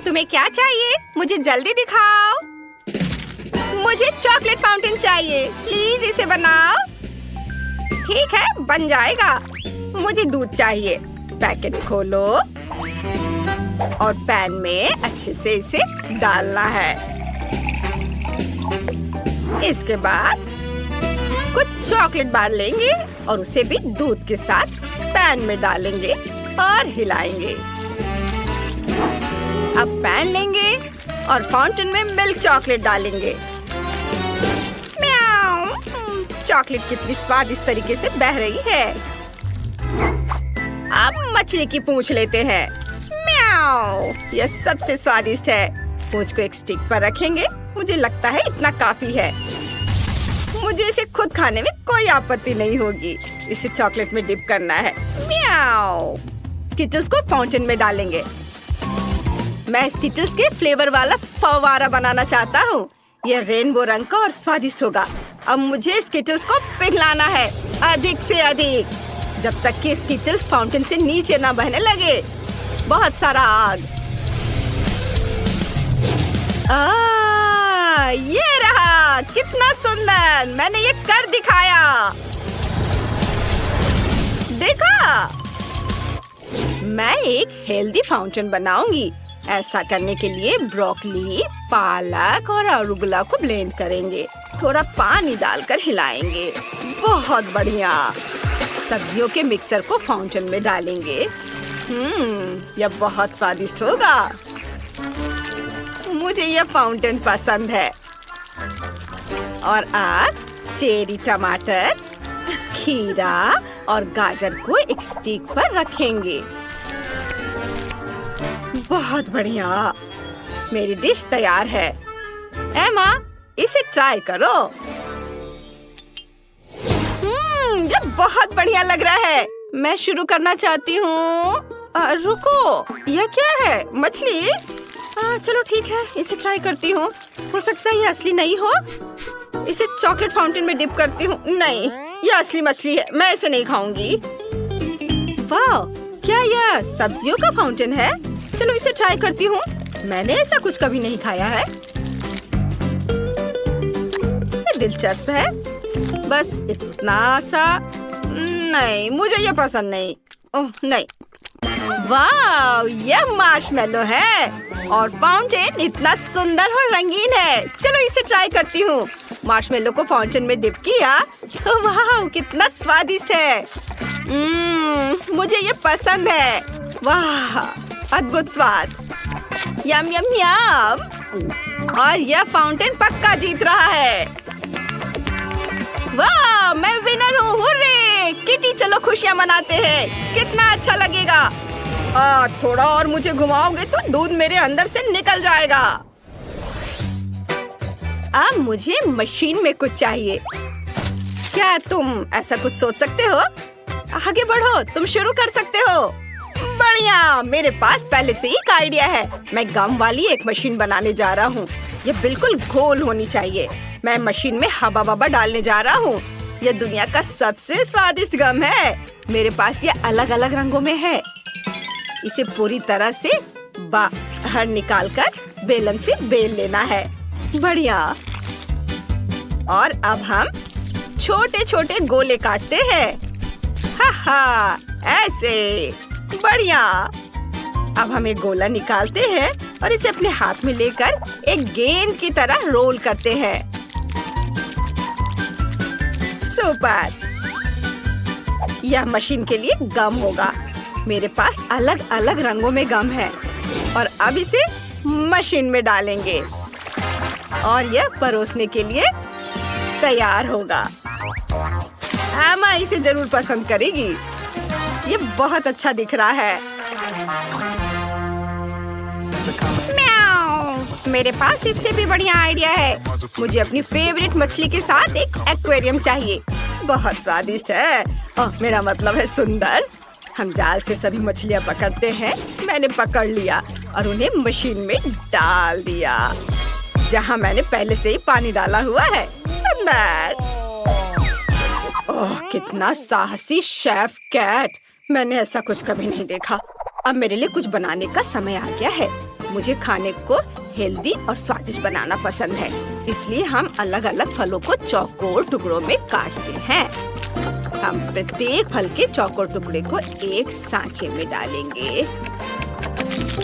तुम्हें क्या चाहिए? मुझे जल्दी दिखाओ। मुझे चॉकलेट फाउंटेन चाहिए, प्लीज इसे बनाओ। ठीक है, बन जाएगा। मुझे दूध चाहिए। पैकेट खोलो और पैन में अच्छे से इसे डालना है। इसके बाद कुछ चॉकलेट बार लेंगे और उसे भी दूध के साथ पैन में डालेंगे और हिलाएंगे। अब पैन लेंगे और फाउंटेन में मिल्क चॉकलेट डालेंगे। म्याऊ, चॉकलेट कितनी स्वादिष्ट तरीके से बह रही है। अब मछली की पूंछ लेते हैं। म्याऊ, यह सबसे स्वादिष्ट है। पूंछ को एक स्टिक पर रखेंगे। मुझे लगता है इतना काफी है। मुझे इसे खुद खाने में कोई आपत्ति नहीं होगी। इसे चॉकलेट में डिप करना है। म्याऊ, स्किटल्स को फाउंटेन में डालेंगे। मैं स्किटल्स के फ्लेवर वाला फव्वारा बनाना चाहता हूँ। यह रेनबो रंग का और स्वादिष्ट होगा। अब मुझे स्किटल्स को पिघलाना है, अधिक से अधिक, जब तक कि स्किटल्स फाउंटेन से नीचे ना बहने लगे। बहुत सारा आग। ये रहा, कितना सुंदर। मैंने ये कर दिखाया। देखा? मैं एक हेल्दी फाउंटेन बनाऊंगी। ऐसा करने के लिए ब्रोकली, पालक और अरुगुला को ब्लेंड करेंगे। थोड़ा पानी डालकर हिलाएंगे। बहुत बढ़िया। सब्जियों के मिक्सर को फाउंटेन में डालेंगे। यह बहुत स्वादिष्ट होगा। मुझे यह फाउंटेन पसंद है। और अब चेरी टमाटर, खीरा और गाजर को एक स्टिक पर रखेंगे। बहुत बढ़िया। मेरी डिश तैयार है। एमा, इसे ट्राई करो। ये बहुत बढ़िया लग रहा है। मैं शुरू करना चाहती हूँ। रुको, यह क्या है? मछली? चलो ठीक है, इसे ट्राई करती हूँ। हो सकता है ये असली नहीं हो। इसे चॉकलेट फाउंटेन में डिप करती हूँ। नहीं, यह असली मछली है। मैं इसे नहीं खाऊंगी। वाह, क्या यह सब्जियों का फाउंटेन है? चलो इसे ट्राई करती हूँ। मैंने ऐसा कुछ कभी नहीं खाया है। ये दिलचस्प है। बस इतना सा। नहीं, मुझे ये पसंद नहीं। ओह नहीं। वाह, यह मार्शमेलो है और फाउंटेन इतना सुंदर और रंगीन है। चलो इसे ट्राई करती हूँ। मार्शमेलो को फाउंटेन में डिप किया। वाह, कितना स्वादिष्ट है। मुझे ये पसंद है। वाह, अद्भुत स्वाद। यम यम यम। और यह फाउंटेन पक्का जीत रहा है। वाह, मैं विनर हूँ। हुर्रे! किटी, चलो खुशियाँ मनाते हैं। कितना अच्छा लगेगा। थोड़ा और मुझे घुमाओगे तो दूध मेरे अंदर से निकल जाएगा। अब मुझे मशीन में कुछ चाहिए। क्या तुम ऐसा कुछ सोच सकते हो? आगे बढ़ो, तुम शुरू कर सकते हो। बढ़िया, मेरे पास पहले से ही एक आइडिया है। मैं गम वाली एक मशीन बनाने जा रहा हूँ। ये बिल्कुल गोल होनी चाहिए। मैं मशीन में हवा बवा डालने जा रहा हूँ। यह दुनिया का सबसे स्वादिष्ट गम है। मेरे पास ये अलग अलग रंगों में है। इसे पूरी तरह से बाहर निकालकर बेलन से बेल लेना है। बढ़िया। और अब हम छोटे छोटे गोले काटते हैं। हा, ऐसे। बढ़िया। अब हम एक गोला निकालते हैं और इसे अपने हाथ में लेकर एक गेंद की तरह रोल करते हैं। सुपर। यह मशीन के लिए गम होगा। मेरे पास अलग अलग रंगों में गम है और अब इसे मशीन में डालेंगे और यह परोसने के लिए तैयार होगा। एमा इसे जरूर पसंद करेगी। ये बहुत अच्छा दिख रहा है। म्याऊ, मेरे पास इससे भी बढ़िया आइडिया है। मुझे अपनी फेवरेट मछली के साथ एक एक्वेरियम चाहिए। बहुत स्वादिष्ट है। मेरा मतलब है सुंदर। हम जाल से सभी मछलियाँ पकड़ते हैं। मैंने पकड़ लिया और उन्हें मशीन में डाल दिया, जहाँ मैंने पहले से ही पानी डाला हुआ है। सुंदर। ओह, कितना साहसी शेफ कैट। मैंने ऐसा कुछ कभी नहीं देखा। अब मेरे लिए कुछ बनाने का समय आ गया है। मुझे खाने को हेल्दी और स्वादिष्ट बनाना पसंद है, इसलिए हम अलग अलग फलों को चौकोर टुकड़ों में काटते हैं। हम प्रत्येक फल के चौकोर टुकड़े को एक सांचे में डालेंगे।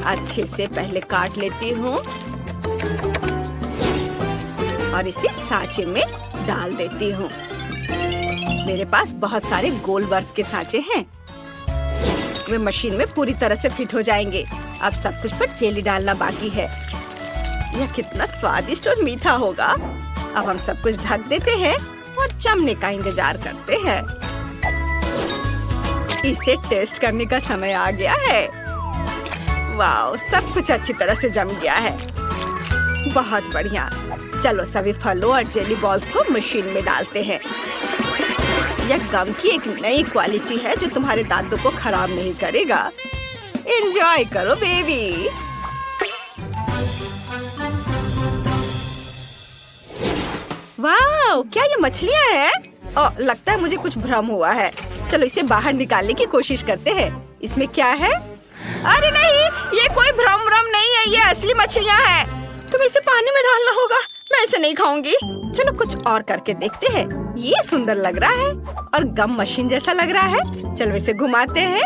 अच्छे से पहले काट लेती हूँ और इसे सांचे में डाल देती हूँ। मेरे पास बहुत सारे गोल बर्फ के सांचे हैं, वे मशीन में पूरी तरह से फिट हो जाएंगे। अब सब कुछ पर जेली डालना बाकी है। यह कितना स्वादिष्ट और मीठा होगा। अब हम सब कुछ ढक देते हैं और जमने का इंतजार करते हैं। इसे टेस्ट करने का समय आ गया है। वाह, सब कुछ अच्छी तरह से जम गया है। बहुत बढ़िया। चलो सभी फलों और जेली बॉल्स को मशीन में डालते हैं। यह गम की एक नई क्वालिटी है जो तुम्हारे दांतों को खराब नहीं करेगा। एंजॉय करो बेबी। वाह, क्या ये मछलियाँ हैं? लगता है मुझे कुछ भ्रम हुआ है। चलो इसे बाहर निकालने की कोशिश करते हैं। इसमें क्या है? अरे नहीं, ये कोई भ्रम नहीं है, ये असली मछलियाँ हैं। तुम्हें इसे पानी में डालना होगा। मैं इसे नहीं खाऊंगी। चलो कुछ और करके देखते हैं। ये सुंदर लग रहा है और गम मशीन जैसा लग रहा है। चलो इसे घुमाते हैं।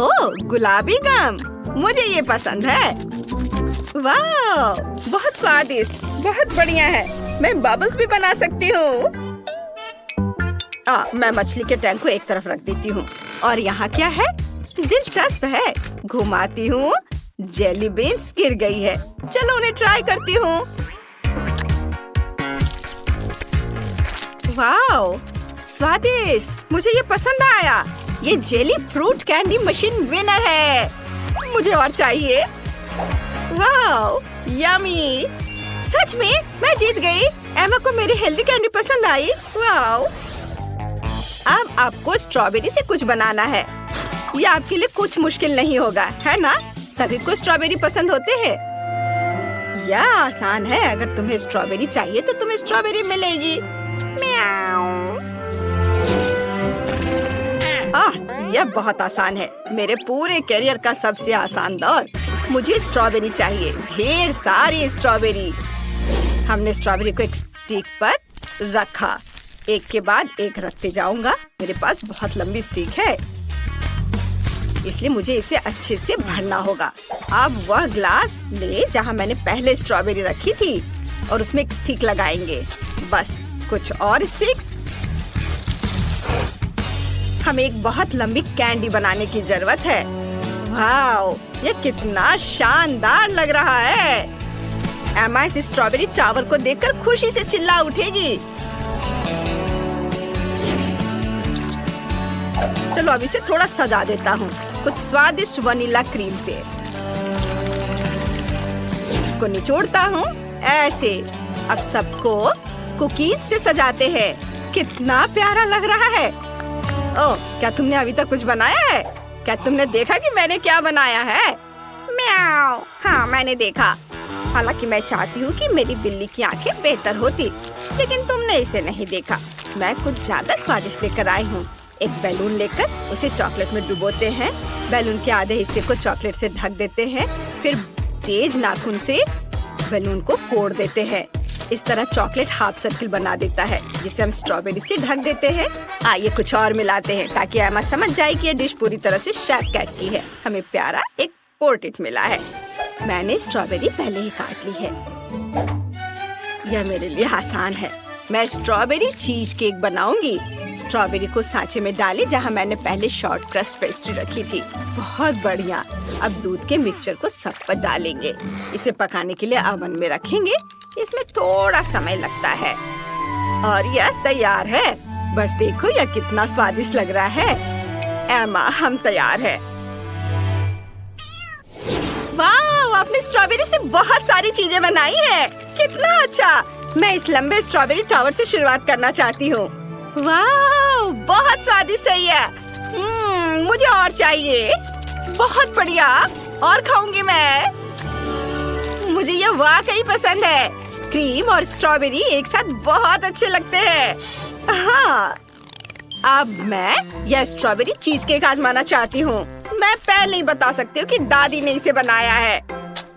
ओह, गुलाबी गम, मुझे ये पसंद है। वाह, बहुत स्वादिष्ट, बहुत बढ़िया है। मैं बबल्स भी बना सकती हूँ। मैं मछली के टैंक को एक तरफ रख देती हूँ। और यहाँ क्या है? दिलचस्प है। घुमाती हूँ, जेली बेस गिर गई है। चलो उन्हें ट्राई करती हूँ। वाह, स्वादिष्ट, मुझे ये पसंद आया। ये jelly fruit candy machine winner है। मुझे और चाहिए। वाह, यमी। सच में मैं जीत गई। एमा को मेरी हेल्दी कैंडी पसंद आई। वाह। अब आपको स्ट्रॉबेरी से कुछ बनाना है। ये आपके लिए कुछ मुश्किल नहीं होगा, है ना? सभी को स्ट्रॉबेरी पसंद होते हैं। यह आसान है। अगर तुम्हें स्ट्रॉबेरी चाहिए तो तुम्हें स्ट्रॉबेरी मिलेगी। यह बहुत आसान है। मेरे पूरे करियर का सबसे आसान दौर। मुझे स्ट्रॉबेरी चाहिए, ढेर सारी स्ट्रॉबेरी। हमने स्ट्रॉबेरी को एक स्टिक पर रखा। एक के बाद एक रखते जाऊंगा। मेरे पास बहुत लंबी स्टिक है, इसलिए मुझे इसे अच्छे से भरना होगा। अब वह ग्लास ले जहां मैंने पहले स्ट्रॉबेरी रखी थी और उसमें एक स्टिक लगाएंगे। बस कुछ और स्टिक्स। हमें एक बहुत लंबी कैंडी बनाने की जरूरत है। वाओ, ये कितना शानदार लग रहा है। एमा इस स्ट्रॉबेरी टावर को देखकर खुशी से चिल्ला उठेगी। चलो अब इसे थोड़ा सजा देता हूँ कुछ स्वादिष्ट वनीला क्रीम से। को निचोड़ता हूँ ऐसे। अब सबको कुकीज से सजाते हैं। कितना प्यारा लग रहा है। ओह, क्या तुमने अभी तक कुछ बनाया है? क्या तुमने देखा कि मैंने क्या बनाया है? म्याऊ। हाँ, मैंने देखा। हालांकि मैं चाहती हूँ कि मेरी बिल्ली की आंखें बेहतर होती, लेकिन तुमने इसे नहीं देखा। मैं कुछ ज्यादा स्वादिष्ट लेकर आई हूँ। एक बैलून लेकर उसे चॉकलेट में डुबोते हैं। बैलून के आधे हिस्से को चॉकलेट से ढक देते हैं। फिर तेज नाखून से बैलून को फोड़ देते हैं। इस तरह चॉकलेट हाफ सर्किल बना देता है, जिसे हम स्ट्रॉबेरी से ढक देते हैं। आइए कुछ और मिलाते हैं ताकि एमा समझ जाए कि ये डिश पूरी तरह से शेफ कैट की है। हमें प्यारा एक पोर्ट्रेट मिला है। मैंने स्ट्रॉबेरी पहले ही काट ली है। यह मेरे लिए आसान है। मैं स्ट्रॉबेरी चीज केक बनाऊंगी। स्ट्रॉबेरी को सांचे में डाली जहां मैंने पहले शॉर्ट क्रस्ट पेस्ट्री रखी थी। बहुत बढ़िया। अब दूध के मिक्सचर को सब पर डालेंगे। इसे पकाने के लिए ओवन में रखेंगे। इसमें थोड़ा समय लगता है और यह तैयार है। बस देखो यह कितना स्वादिष्ट लग रहा है। एमा, हम तैयार है। वाह, आपने स्ट्रॉबेरी से बहुत सारी चीजें बनाई है। कितना अच्छा। मैं इस लंबे स्ट्रॉबेरी टावर से शुरुआत करना चाहती हूँ। वाह, बहुत स्वादिष्ट है ये। मुझे और चाहिए। बहुत बढ़िया, और खाऊंगी मैं। मुझे ये वाकई पसंद है। क्रीम और स्ट्रॉबेरी एक साथ बहुत अच्छे लगते हैं। हाँ, अब मैं यह स्ट्रॉबेरी चीज केक आजमाना चाहती हूँ। मैं पहले ही बता सकती हूँ कि दादी ने इसे बनाया है।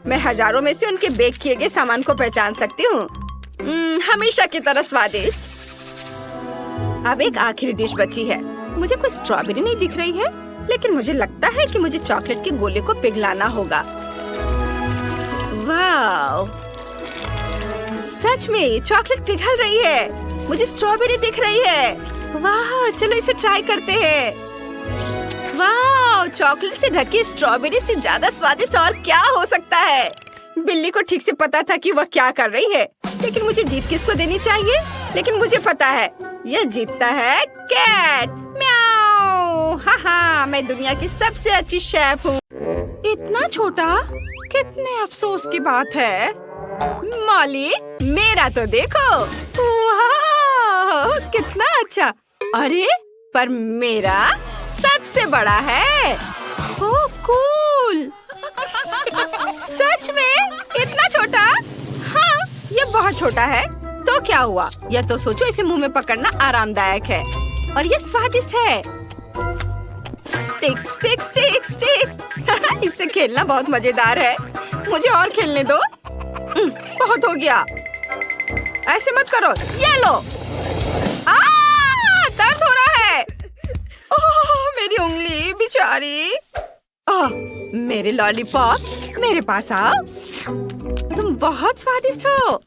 मैं हजारों में से उनके बेक किए गए सामान को पहचान सकती हूँ। हमेशा की तरह स्वादिष्ट। अब एक आखिरी डिश बची है। मुझे कोई स्ट्रॉबेरी नहीं दिख रही है, लेकिन मुझे लगता है कि मुझे चॉकलेट के गोले को पिघलाना होगा। वाह, सच में चॉकलेट पिघल रही है। मुझे स्ट्रॉबेरी दिख रही है। वाह, चलो इसे ट्राई करते हैं। वाह, चॉकलेट से ढकी स्ट्रॉबेरी से ज्यादा स्वादिष्ट और क्या हो सकता है। बिल्ली को ठीक से पता था कि वह क्या कर रही है, लेकिन मुझे जीत किसको देनी चाहिए? लेकिन मुझे पता है, यह जीतता है कैट। म्याऊ। हाँ, मैं दुनिया की सबसे अच्छी शेफ हूँ। इतना छोटा, कितने अफसोस की बात है। मॉली, मेरा तो देखो। वाह, कितना अच्छा। अरे, पर मेरा सबसे बड़ा है। ओह, कूल। सच में इतना छोटा? हाँ, ये बहुत छोटा है। तो क्या हुआ? यह तो सोचो, इसे मुंह में पकड़ना आरामदायक है और ये स्वादिष्ट है। Stick stick stick stick. इससे खेलना बहुत मजेदार है। मुझे और खेलने दो। बहुत हो गया। ऐसे मत करो। ये लो। दर्द हो रहा है। ओह, मेरी उंगली बेचारी। मेरे लॉलीपॉप, मेरे पास आओ। तुम बहुत स्वादिष्ट हो।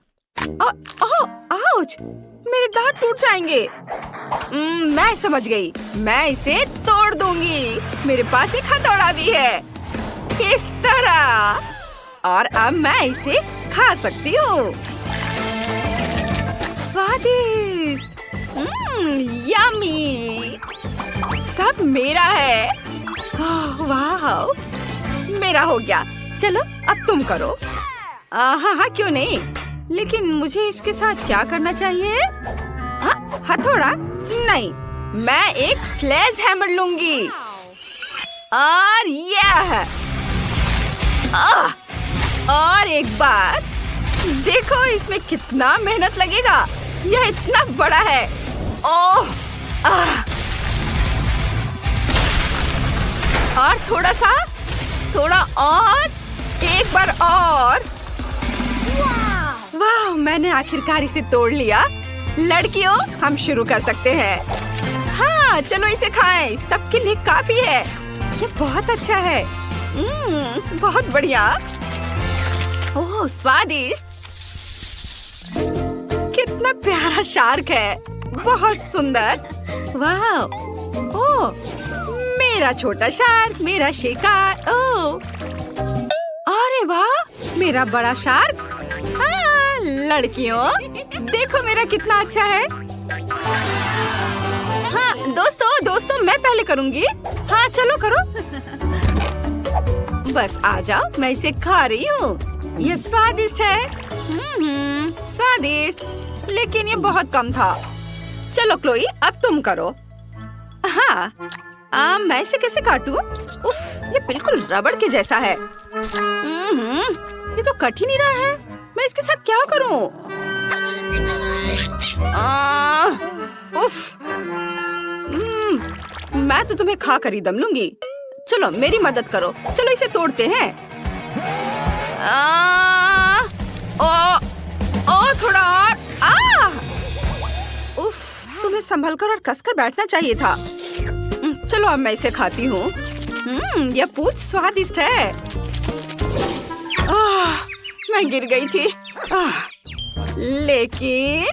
आउच, मेरे दांत टूट जाएंगे। मैं समझ गई। मैं इसे तोड़ दूंगी। मेरे पास एक हथौड़ा भी है। इस तरह। और अब मैं इसे खा सकती हूँ। स्वादिष्ट। यम्मी। सब मेरा है। वाह, मेरा हो गया। चलो अब तुम करो। हाँ, क्यों नहीं, लेकिन मुझे इसके साथ क्या करना चाहिए? हथौड़ा नहीं, मैं एक स्लेज हैमर लूंगी। और यह और एक बार देखो, इसमें कितना मेहनत लगेगा। यह इतना बड़ा है। ओह, और थोड़ा और, एक बार और। वाह, मैंने आखिरकार इसे तोड़ लिया। लड़कियों, हम शुरू कर सकते हैं। हाँ, चलो इसे खाएं। सबके लिए काफी है। ये बहुत अच्छा है। बहुत बढ़िया। ओह, स्वादिष्ट। कितना प्यारा शार्क है। बहुत सुंदर। वाह। ओह, मेरा छोटा शार्क, मेरा शिकार। ओह, अरे वाह, मेरा बड़ा शार्क। हाँ, लड़कियों, देखो मेरा कितना अच्छा है। हाँ, दोस्तों, मैं पहले करूँगी। हाँ, चलो करो। बस आ जाओ, मैं इसे खा रही हूँ। यह स्वादिष्ट है। स्वादिष्ट, लेकिन ये बहुत कम था। चलो क्लोई, अब तुम करो। हाँ, मैं इसे कैसे काटूं? उफ, ये बिल्कुल रबड़ के जैसा है। ये तो कट ही नहीं रहा है। मैं इसके साथ क्या करूं? उफ, मैं तो तुम्हें खा कर ही दम लूंगी। चलो मेरी मदद करो। चलो इसे तोड़ते हैं। थोड़ा और। उफ, तुम्हें संभल कर और कसकर बैठना चाहिए था। चलो अब मैं इसे खाती हूँ। यह पूंछ स्वादिष्ट है। मैं गिर गई थी। लेकिन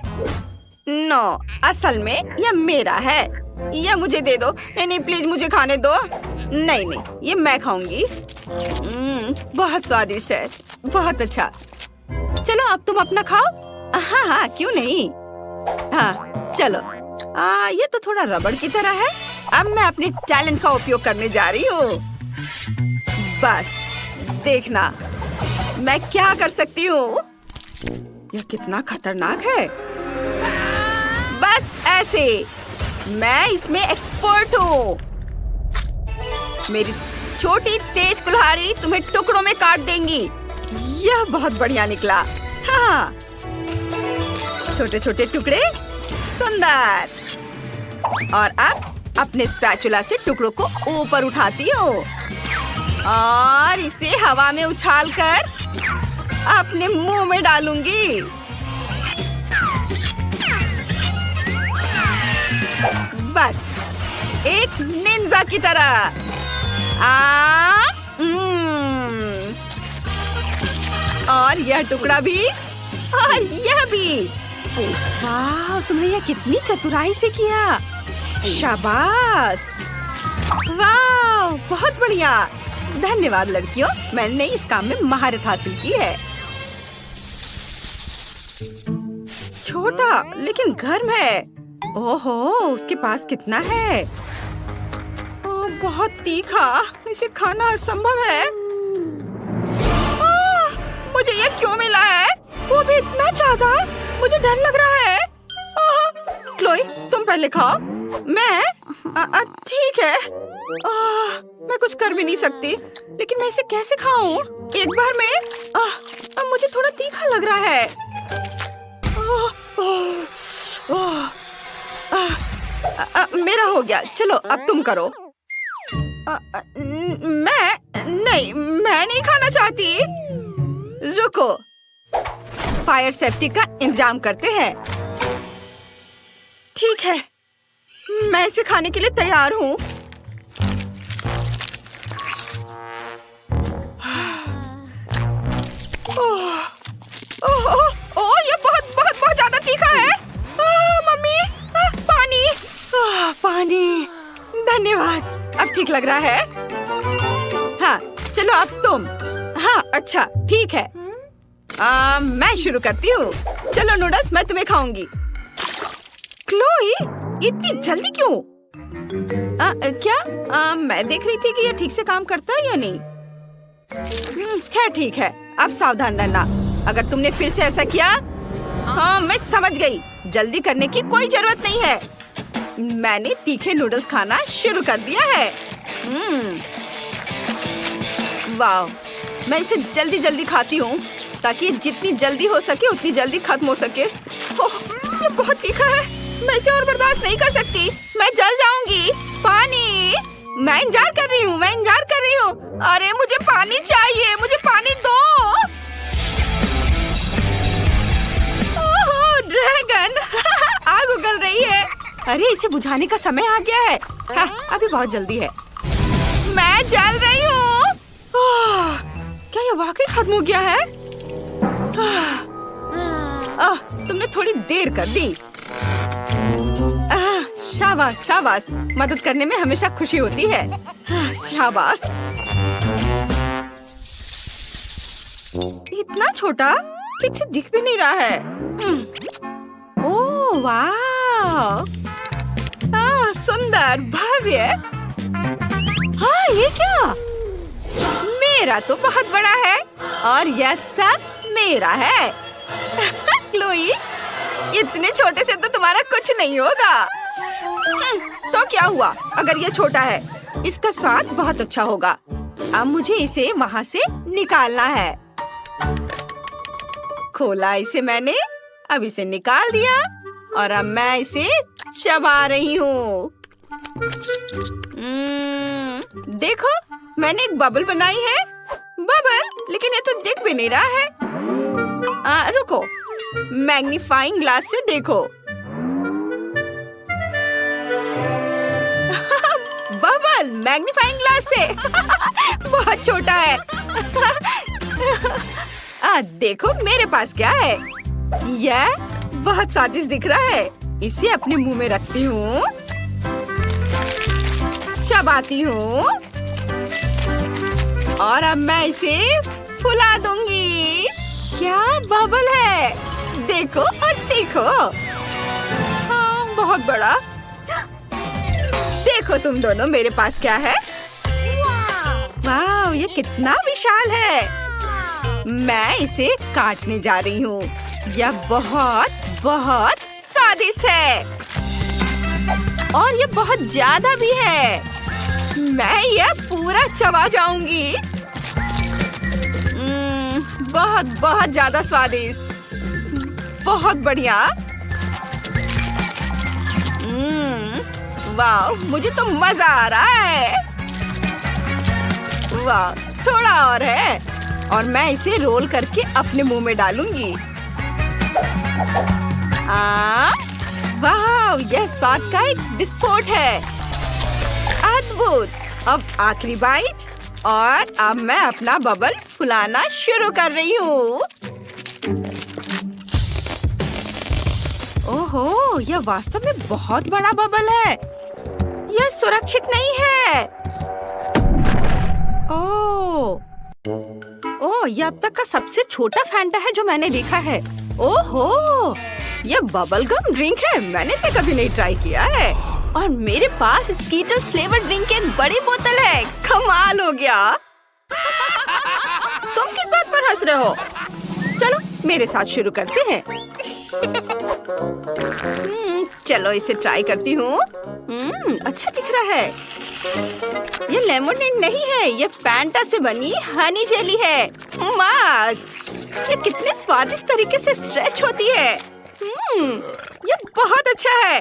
नो, असल में यह मेरा है। यह मुझे दे दो। नहीं, प्लीज मुझे खाने दो। नहीं, ये मैं खाऊंगी। बहुत स्वादिष्ट है। बहुत अच्छा। चलो अब तुम अपना खाओ। हाँ, क्यों नहीं। हाँ, चलो। ये तो थोड़ा रबड़ की तरह है। अब मैं अपने टैलेंट का उपयोग करने जा रही हूँ। बस देखना मैं क्या कर सकती हूँ। यह कितना खतरनाक है। बस ऐसे। मैं इसमें एक्सपर्ट हूँ। मेरी छोटी तेज कुल्हाड़ी तुम्हें टुकड़ों में काट देंगी। यह बहुत बढ़िया निकला। हाँ, छोटे छोटे टुकड़े। सुंदर। और अब अपने स्पैचुला से टुकड़ों को ऊपर उठाती हूँ और इसे हवा में उछालकर अपने मुंह में डालूंगी। बस एक निंजा की तरह। और यह टुकड़ा भी और यह भी। वाह, तुमने यह कितनी चतुराई से किया। शाबाश। वाह, बहुत बढ़िया। धन्यवाद लड़कियों, मैंने इस काम में महारत हासिल की है। छोटा लेकिन गर्म है। ओहो, उसके पास कितना है। ओह, बहुत तीखा, इसे खाना असंभव है। मुझे ये क्यों मिला है? वो भी इतना ज्यादा, मुझे डर लग रहा है। क्लोई, तुम पहले खाओ। मैं ठीक है। मैं कुछ कर भी नहीं सकती, लेकिन मैं इसे कैसे खाऊं? एक बार में मुझे थोड़ा तीखा लग रहा है। मेरा हो गया, चलो अब तुम करो। मैं नहीं खाना चाहती। रुको, फायर सेफ्टी का इंतजाम करते हैं। ठीक है, मैं इसे खाने के लिए तैयार हूँ। ओह, ये बहुत ज्यादा तीखा है। मम्मी, पानी। पानी, धन्यवाद, अब ठीक लग रहा है। हाँ, चलो अब तुम। हाँ, अच्छा, ठीक है। मैं शुरू करती हूँ। चलो नूडल्स, मैं तुम्हें खाऊंगी। क्लोई, इतनी जल्दी क्यों? क्या मैं देख रही थी कि ये ठीक से काम करता है या नहीं। खैर ठीक है, अब सावधान रहना। अगर तुमने फिर से ऐसा किया। हाँ, मैं समझ गई। जल्दी करने की कोई जरूरत नहीं है। मैंने तीखे नूडल्स खाना शुरू कर दिया है। वाह, मैं इसे जल्दी जल्दी खाती हूँ ताकि जितनी जल्दी हो सके उतनी जल्दी खत्म हो सके। ये बहुत तीखा है, मैं इसे और बर्दाश्त नहीं कर सकती। मैं जल जाऊंगी। पानी, मैं इंतजार कर रही हूँ। अरे मुझे पानी चाहिए, मुझे पानी दो। ओह, ड्रैगन। आग उगल रही है। अरे इसे बुझाने का समय आ गया है। हाँ, अभी बहुत जल्दी है। मैं जल रही हूँ। क्या ये वाकई खत्म हो गया है? तुमने थोड़ी देर कर दी। शाबाश शाबाश, मदद करने में हमेशा खुशी होती है। शाबाश। इतना छोटा, ठीक से दिख भी नहीं रहा है। ओह वाह, सुंदर, भव्य। हाँ, ये क्या? मेरा तो बहुत बड़ा है और यह सब मेरा है। क्लोई, इतने छोटे से तो तुम्हारा कुछ नहीं होगा। तो क्या हुआ अगर ये छोटा है? इसका स्वाद बहुत अच्छा होगा। अब मुझे इसे वहाँ से निकालना है। खोला इसे मैंने, अब इसे निकाल दिया और अब मैं इसे चबा रही हूँ। देखो, मैंने एक बबल बनाई है। बबल, लेकिन ये तो दिख भी नहीं रहा है। रुको, मैग्नीफाइंग ग्लास से देखो। बबल मैग्नीफाइंग ग्लास से। बहुत छोटा है। देखो मेरे पास क्या है। यह बहुत स्वादिष्ट दिख रहा है। इसे अपने मुंह में रखती हूँ, चबाती हूँ और अब मैं इसे फुला दूंगी। क्या बबल है, देखो और सीखो। हाँ, बहुत बड़ा। देखो तुम दोनों, मेरे पास क्या है। वाह, ये कितना विशाल है। मैं इसे काटने जा रही हूँ। यह बहुत बहुत स्वादिष्ट है और ये बहुत ज्यादा भी है। मैं यह पूरा चबा जाऊंगी। बहुत बहुत ज्यादा स्वादिष्ट, बहुत बढ़िया। वाह, मुझे तो मजा आ रहा है। वाह, थोड़ा और है और मैं इसे रोल करके अपने मुंह में डालूंगी। वाह, यह स्वाद का एक विस्फोट है। अद्भुत। अब आखिरी बाइट और अब मैं अपना बबल फुलाना शुरू कर रही हूँ। ओहो, यह वास्तव में बहुत बड़ा बबल है। यह सुरक्षित नहीं है। ओह, यह अब तक का सबसे छोटा फैंटा है जो मैंने देखा है। ओहो, यह बबल गम ड्रिंक है। मैंने इसे कभी नहीं ट्राई किया है। और मेरे पास स्कीटल्स फ्लेवर ड्रिंक की एक बड़ी बोतल है। कमाल हो गया। तुम किस बात पर हंस रहे हो? चलो मेरे साथ शुरू करते हैं। चलो इसे ट्राई करती हूँ। अच्छा दिख रहा है। ये लेमोनेड नहीं है, ये फैंटा से बनी हनी जेली है। मस्त। ये कितने स्वादिष्ट तरीके से स्ट्रेच होती है। ये बहुत अच्छा है।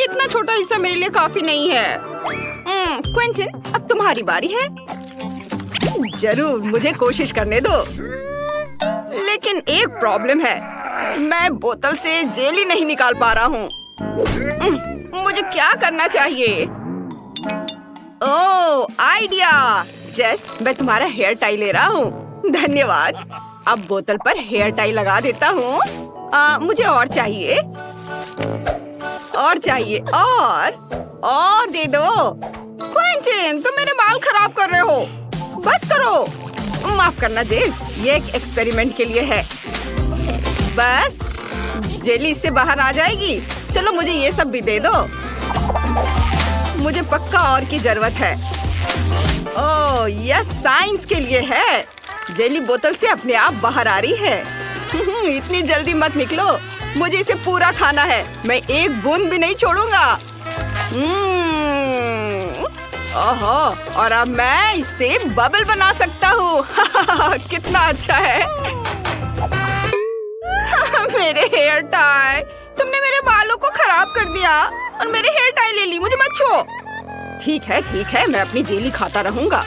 इतना छोटा हिस्सा मेरे लिए काफी नहीं है। क्विंटन, अब तुम्हारी बारी है। जरूर, मुझे कोशिश करने दो। लेकिन एक प्रॉब्लम है, मैं बोतल से जेली नहीं निकाल पा रहा हूँ। मुझे क्या करना चाहिए? ओह, आइडिया। जेस, मैं तुम्हारा हेयर टाई ले रहा हूँ। धन्यवाद। अब बोतल पर हेयर टाई लगा देता हूँ। मुझे और चाहिए, और चाहिए, और दे दो। क्विंटन, तुम मेरे बाल खराब कर रहे हो। बस करो। माफ करना जेस, ये एक एक्सपेरिमेंट के लिए है। बस जेली इससे बाहर आ जाएगी। चलो मुझे ये सब भी दे दो। मुझे पक्का और की जरूरत है। ओह, यह साइंस के लिए है। जेली बोतल से अपने आप बाहर आ रही है। इतनी जल्दी मत निकलो, मुझे इसे पूरा खाना है। मैं एक बूंद भी नहीं छोड़ूंगा। ओहो, और अब मैं इससे बबल बना सकता हूँ। कितना अच्छा है। मेरे हेयर टाई, तुमने मेरे बालों को खराब कर दिया और मेरे हेयर टाई ले ली। मुझे मत छुओ। ठीक है, मैं अपनी जेली खाता रहूंगा।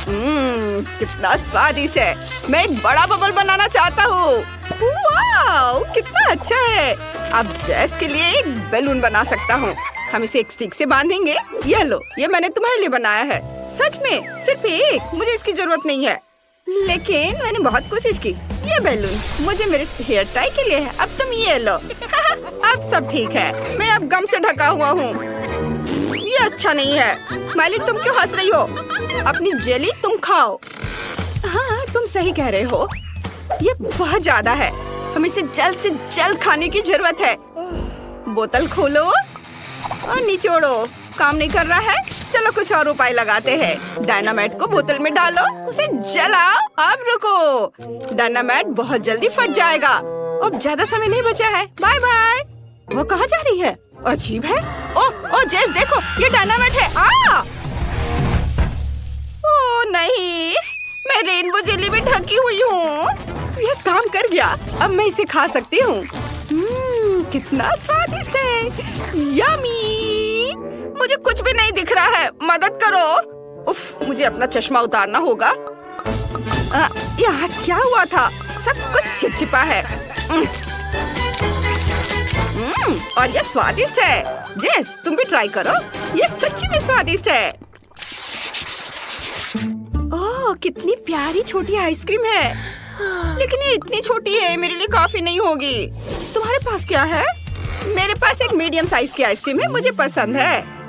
कितना स्वादिष्ट है। मैं एक बड़ा बबल बनाना चाहता हूँ। वाह, कितना अच्छा है। अब जेस के लिए एक बैलून बना सकता हूँ। हम इसे एक स्टिक से बांधेंगे। ये लो, ये मैंने तुम्हारे लिए बनाया है। सच में सिर्फ एक, मुझे इसकी जरूरत नहीं है। लेकिन मैंने बहुत कोशिश की। ये बैलून मुझे मेरे हेयर टाई के लिए है। अब तुम ये लो। अब सब ठीक है। मैं अब गम से ढका हुआ हूँ। ये अच्छा नहीं है। माली, तुम क्यों हंस रही हो? अपनी जेली तुम खाओ। हाँ, तुम सही कह रहे हो। ये बहुत ज्यादा है। हमें इसे जल्द से जल्द खाने की जरूरत है। बोतल खोलो और निचोड़ो। काम नहीं कर रहा है। चलो कुछ और उपाय लगाते हैं। डायनामाइट को बोतल में डालो, उसे जलाओ। अब रुको, डायनामाइट बहुत जल्दी फट जाएगा। अब ज्यादा समय नहीं बचा है। Bye bye. वो कहाँ जा रही है? अजीब है। ओ जेस, देखो, ये डायनामाइट है। ओ नहीं, मैं रेनबो जेली में ढकी हुई हूँ। यह काम कर गया। अब मैं इसे खा सकती हूँ। कितना स्वादिष्ट है। यम्मी। मुझे कुछ भी नहीं दिख रहा है। मदद करो। उफ, मुझे अपना चश्मा उतारना होगा। यहाँ क्या हुआ था? सब कुछ चिपचिपा है। और यह स्वादिष्ट है। जेस, तुम भी ट्राई करो। ये सच्ची में स्वादिष्ट है। ओह, कितनी प्यारी छोटी आइसक्रीम है। लेकिन ये इतनी छोटी है, मेरे लिए काफी नहीं होगी। तुम्हारे पास क्या है? मेरे पास एक मीडियम साइज की आइसक्रीम है। मुझे पसंद है।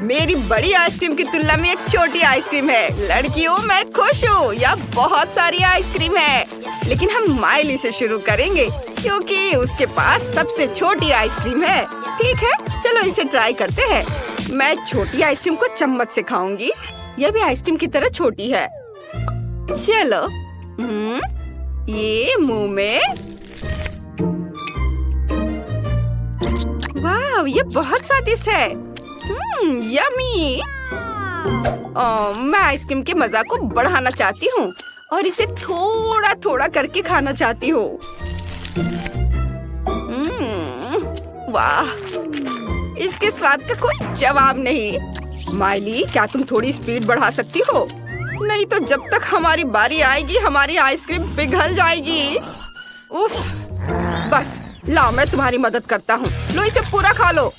मेरी बड़ी आइसक्रीम की तुलना में एक छोटी आइसक्रीम है। लड़कियों, मैं खुश हूँ। यहाँ बहुत सारी आइसक्रीम है। लेकिन हम माइली से शुरू करेंगे क्योंकि उसके पास सबसे छोटी आइसक्रीम है। ठीक है, चलो इसे ट्राई करते हैं। मैं छोटी आइसक्रीम को चम्मच से खाऊंगी। यह भी आइसक्रीम की तरह छोटी है। चलो, ये मुंह में। वाह, ये बहुत स्वादिष्ट है। यम्मी। मैं आइसक्रीम के मजा को बढ़ाना चाहती हूँ और इसे थोड़ा थोड़ा करके खाना चाहती हूँ। वाह, इसके स्वाद का कोई जवाब नहीं। माइली, क्या तुम थोड़ी स्पीड बढ़ा सकती हो? नहीं तो जब तक हमारी बारी आएगी हमारी आइसक्रीम पिघल जाएगी। उफ, बस लाओ मैं तुम्हारी मदद करता हूँ। लो इसे पूरा खा लो।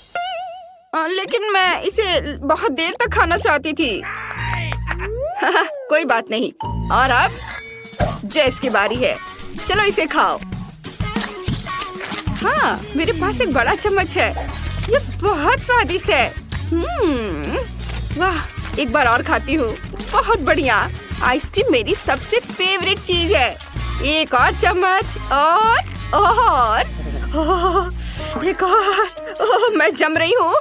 लेकिन मैं इसे बहुत देर तक खाना चाहती थी। कोई बात नहीं। और अब जेस की बारी है। चलो इसे खाओ। हाँ, मेरे पास एक बड़ा चम्मच है। ये बहुत स्वादिष्ट है। वाह, एक बार और खाती हूँ। बहुत बढ़िया। आइसक्रीम मेरी सबसे फेवरेट चीज है। एक और चम्मच और एक और। मैं जम रही हूँ।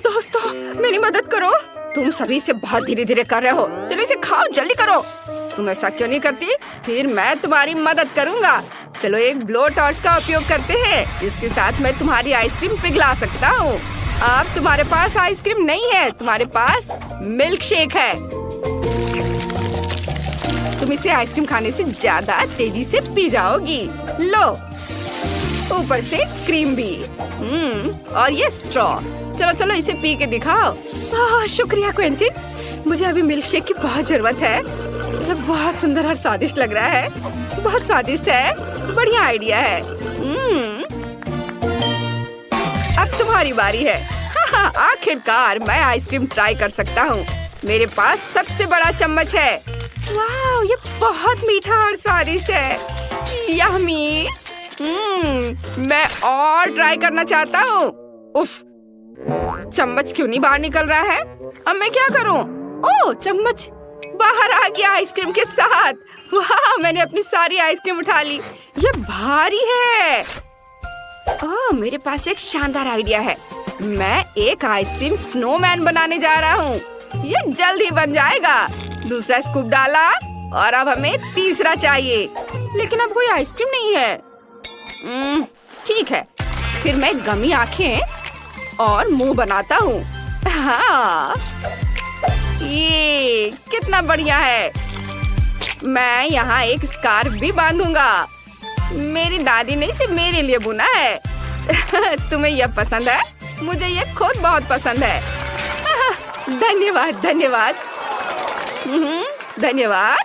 दोस्तों मेरी मदद करो। तुम सभी से बहुत धीरे धीरे कर रहे हो। चलो इसे खाओ, जल्दी करो। तुम ऐसा क्यों नहीं करती? फिर मैं तुम्हारी मदद करूँगा। चलो एक ब्लो टॉर्च का उपयोग करते हैं। इसके साथ मैं तुम्हारी आइसक्रीम पिघला सकता हूँ। अब तुम्हारे पास आइसक्रीम नहीं है, तुम्हारे पास मिल्क शेक है। तुम इसे आइसक्रीम खाने से ज्यादा तेजी से पी जाओगी। लो, ऊपर से क्रीम भी। और ये स्ट्रॉ। चलो चलो इसे पी के दिखाओ। शुक्रिया क्वेंटिन, मुझे अभी मिल्क शेक की बहुत जरूरत है। मतलब बहुत सुंदर और स्वादिष्ट लग रहा है। बहुत स्वादिष्ट है। बढ़िया आइडिया है। अब तुम्हारी बारी है। आखिरकार मैं आइसक्रीम ट्राई कर सकता हूँ। मेरे पास सबसे बड़ा चम्मच है। वाह, ये बहुत मीठा और स्वादिष्ट है। यम्मी। मैं और ट्राई करना चाहता हूँ। उफ, चम्मच क्यों नहीं बाहर निकल रहा है? अब मैं क्या करूँ? ओह, चम्मच बाहर आ गया आइसक्रीम के साथ। वाह, मैंने अपनी सारी आइसक्रीम उठा ली। ये भारी है। ओह, मेरे पास एक शानदार आइडिया है। मैं एक आइसक्रीम स्नोमैन बनाने जा रहा हूँ। ये जल्द ही बन जाएगा। दूसरा स्कूप डाला और अब हमें तीसरा चाहिए। लेकिन अब कोई आइसक्रीम नहीं है। ठीक है, फिर मैं गमी आंखें और मुंह बनाता हूँ। हाँ, ये कितना बढ़िया है। मैं यहाँ एक स्कार्फ भी बांधूंगा। मेरी दादी ने इसे मेरे लिए बुना है। तुम्हें यह पसंद है? मुझे यह खुद बहुत पसंद है। धन्यवाद धन्यवाद। धन्यवाद।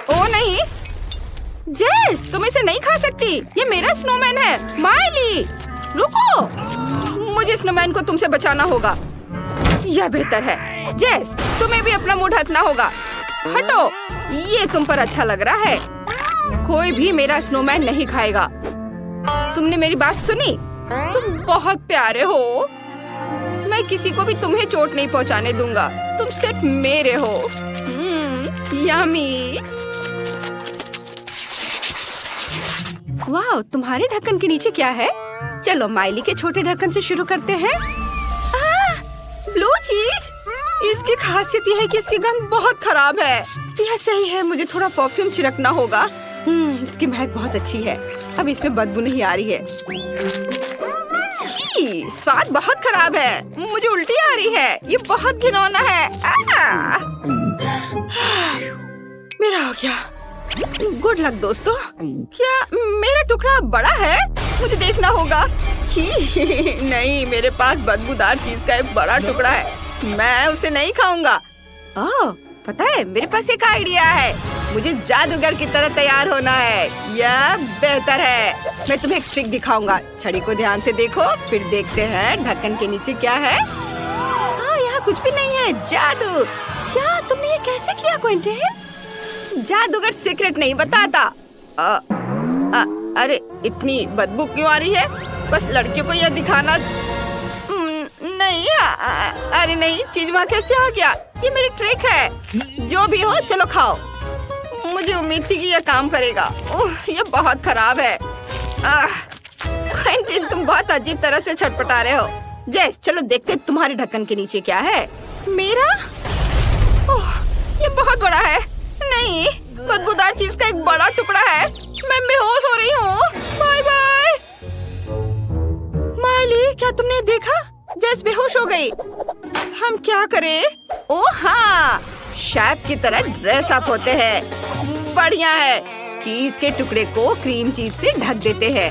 ओ नहीं, जेस, तुम इसे नहीं खा सकती। ये मेरा स्नोमैन है। माइली, रुको। मुझे स्नोमैन को तुमसे बचाना होगा। यह बेहतर है। जेस, तुम्हें भी अपना मुंह ढकना होगा। हटो, ये तुम पर अच्छा लग रहा है। कोई भी मेरा स्नोमैन नहीं खाएगा। तुमने मेरी बात सुनी? तुम बहुत प्यारे हो। मैं किसी को भी तुम्हें चोट नहीं पहुंचाने दूंगा। तुम सिर्फ मेरे हो। यम्मी। वाह, तुम्हारे ढक्कन के नीचे क्या है? चलो माइली के छोटे ढक्कन से शुरू करते हैं। ब्लू चीज। इसकी खासियत यह है कि इसकी गंध बहुत खराब है। यह सही है, मुझे थोड़ा परफ्यूम छिड़कना होगा। इसकी महक बहुत अच्छी है। अब इसमें बदबू नहीं आ रही है। छी, स्वाद बहुत खराब है। मुझे उल्टी आ रही है। ये बहुत घिनौना है। मेरा हो गया। गुड लक दोस्तों। क्या मेरा टुकड़ा बड़ा है? मुझे देखना होगा। छी, नहीं, मेरे पास बदबूदार चीज का एक बड़ा टुकड़ा है। मैं उसे नहीं खाऊंगा। ओह, पता है, मेरे पास एक आइडिया है। मुझे जादूगर की तरह तैयार होना है। यह बेहतर है। मैं तुम्हें एक ट्रिक दिखाऊंगा। छड़ी को ध्यान से देखो, फिर देखते हैं ढक्कन के नीचे क्या है। यहाँ कुछ भी नहीं है। जादू। क्या तुमने ये कैसे किया क्विंटन? जादूगर सीक्रेट नहीं बताता। अरे इतनी बदबू क्यों आ रही है? बस लड़कियों को यह दिखाना नहीं। अरे नहीं, चीज वहाँ कैसे आ गया? ये मेरी ट्रिक है। जो भी हो, चलो खाओ। मुझे उम्मीद थी कि यह काम करेगा। ये बहुत खराब है। क्विंटन, तुम बहुत अजीब तरह से छटपटा रहे हो। जेस, चलो देखते तुम्हारे ढक्कन के नीचे क्या है। मेरा? ये बहुत बड़ा है। नहीं, बदबूदार चीज का एक बड़ा टुकड़ा है। मैं बेहोश हो रही हूँ। Bye bye. माइली, क्या तुमने देखा? जेस बेहोश हो गई। हम क्या करें? ओह हाँ, शेफ की तरह ड्रेस अप होते हैं। बढ़िया है। चीज के टुकड़े को क्रीम चीज से ढक देते हैं।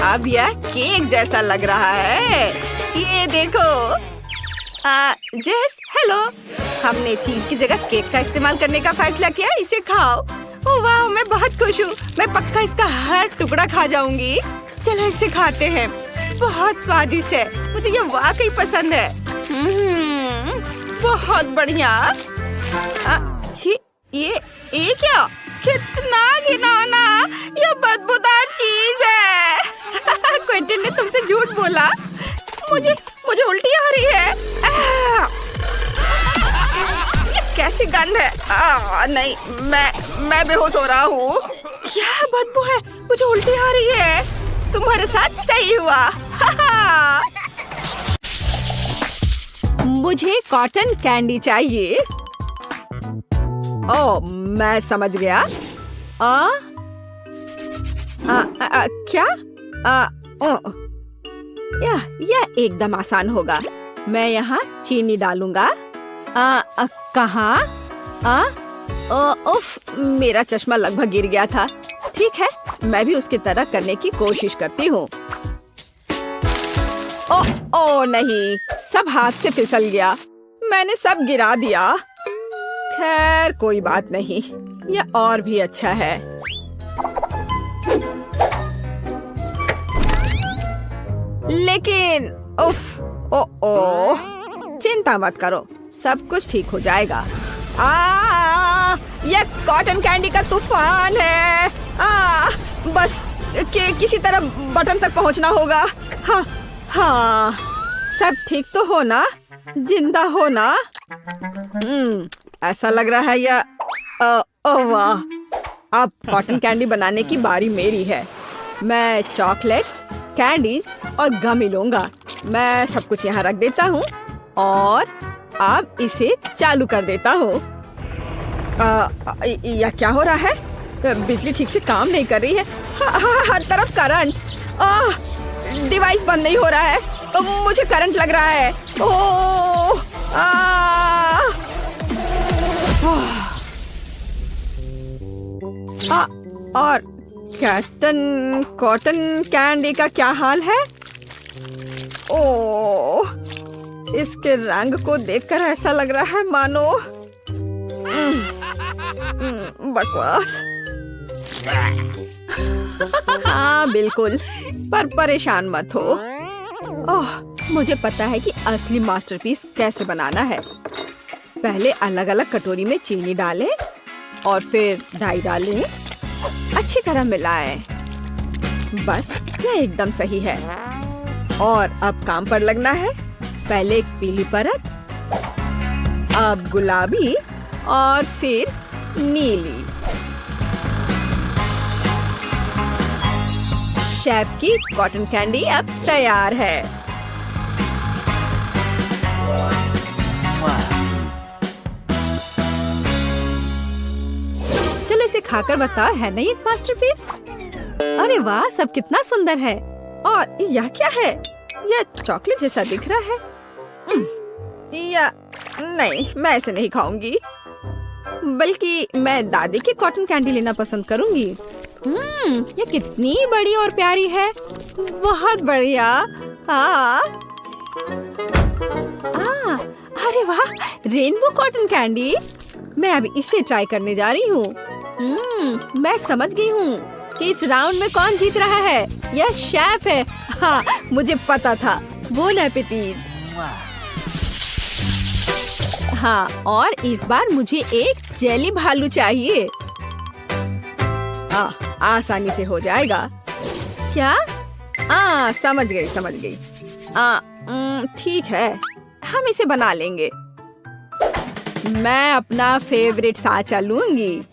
अब यह केक जैसा लग रहा है। ये देखो। जेस, हेलो। हमने चीज की जगह केक का इस्तेमाल करने का फैसला किया। इसे खाओ। ओह वाह, मैं बहुत खुश हूँ। मैं पक्का इसका हर टुकड़ा खा जाऊंगी। चलो इसे खाते हैं। बहुत स्वादिष्ट है। मुझे ये वाकई पसंद है। बहुत बढ़िया। छी, ये क्या? कितना घिनौना! ये बदबूदार चीज है। क्विंटन ने तुमसे झूठ बोला। मुझे उल्टी आ रही है। ये कैसी गंध है? नहीं, मैं बेहोश हो रहा हूँ। क्या बदबू है? मुझे उल्टी आ रही है। तुम्हारे साथ सही हुआ। मुझे कॉटन कैंडी चाहिए। ओह, मैं समझ गया। क्या? यह एकदम आसान होगा। मैं यहाँ चीनी डालूंगा। कहाँ? उफ, मेरा चश्मा लगभग गिर गया था। ठीक है, मैं भी उसकी तरह करने की कोशिश करती हूँ। ओह नहीं, सब हाथ से फिसल गया। मैंने सब गिरा दिया। खैर कोई बात नहीं, यह और भी अच्छा है। लेकिन उफ, ओह, चिंता मत करो, सब कुछ ठीक हो जाएगा। यह कॉटन कैंडी का तूफान है। बस किसी तरह बटन तक पहुंचना होगा। हाँ, सब ठीक तो हो ना? जिंदा हो ना? ऐसा लग रहा है यह। ओह वाह, अब कॉटन कैंडी बनाने की बारी मेरी है। मैं चॉकलेट, कैंडीज और गमी लूंगा। मैं सब कुछ यहाँ रख देता हूँ और अब इसे चालू कर देता हूँ। यह क्या हो रहा है? बिजली ठीक से काम नहीं कर रही है। हर तरफ करंट। डिवाइस बंद नहीं हो रहा है। मुझे करंट लग रहा है। ओह! और कॉटन कैंडी का क्या हाल है? ओह, इसके रंग को देखकर ऐसा लग रहा है मानो बकवास। हाँ बिल्कुल, पर परेशान मत हो। ओह, मुझे पता है कि असली मास्टरपीस कैसे बनाना है। पहले अलग अलग कटोरी में चीनी डालें और फिर डाई डालें। अच्छी तरह मिलाएं। बस यह एकदम सही है। और अब काम पर लगना है। पहले एक पीली परत, अब गुलाबी और फिर नीली। शेफ की कॉटन कैंडी अब तैयार है। चलो इसे खाकर बताओ, है नहीं एक मास्टरपीस? अरे वाह, सब कितना सुंदर है। और यह क्या है? यह चॉकलेट जैसा दिख रहा है। या नहीं, मैं इसे नहीं खाऊंगी। बल्कि मैं दादी की कॉटन कैंडी लेना पसंद करूंगी। ये कितनी बड़ी और प्यारी है। बहुत बढ़िया। अरे वाह, रेनबो कॉटन कैंडी। मैं अभी इसे ट्राई करने जा रही हूँ। मैं समझ गई हूँ कि इस राउंड में कौन जीत रहा है। यह शेफ है। हाँ, मुझे पता था। बोन एपेटीज। हाँ, और इस बार मुझे एक जेली भालू चाहिए। आसानी से हो जाएगा। क्या? समझ गई। ठीक है, हम इसे बना लेंगे। मैं अपना फेवरेट साँचा लूंगी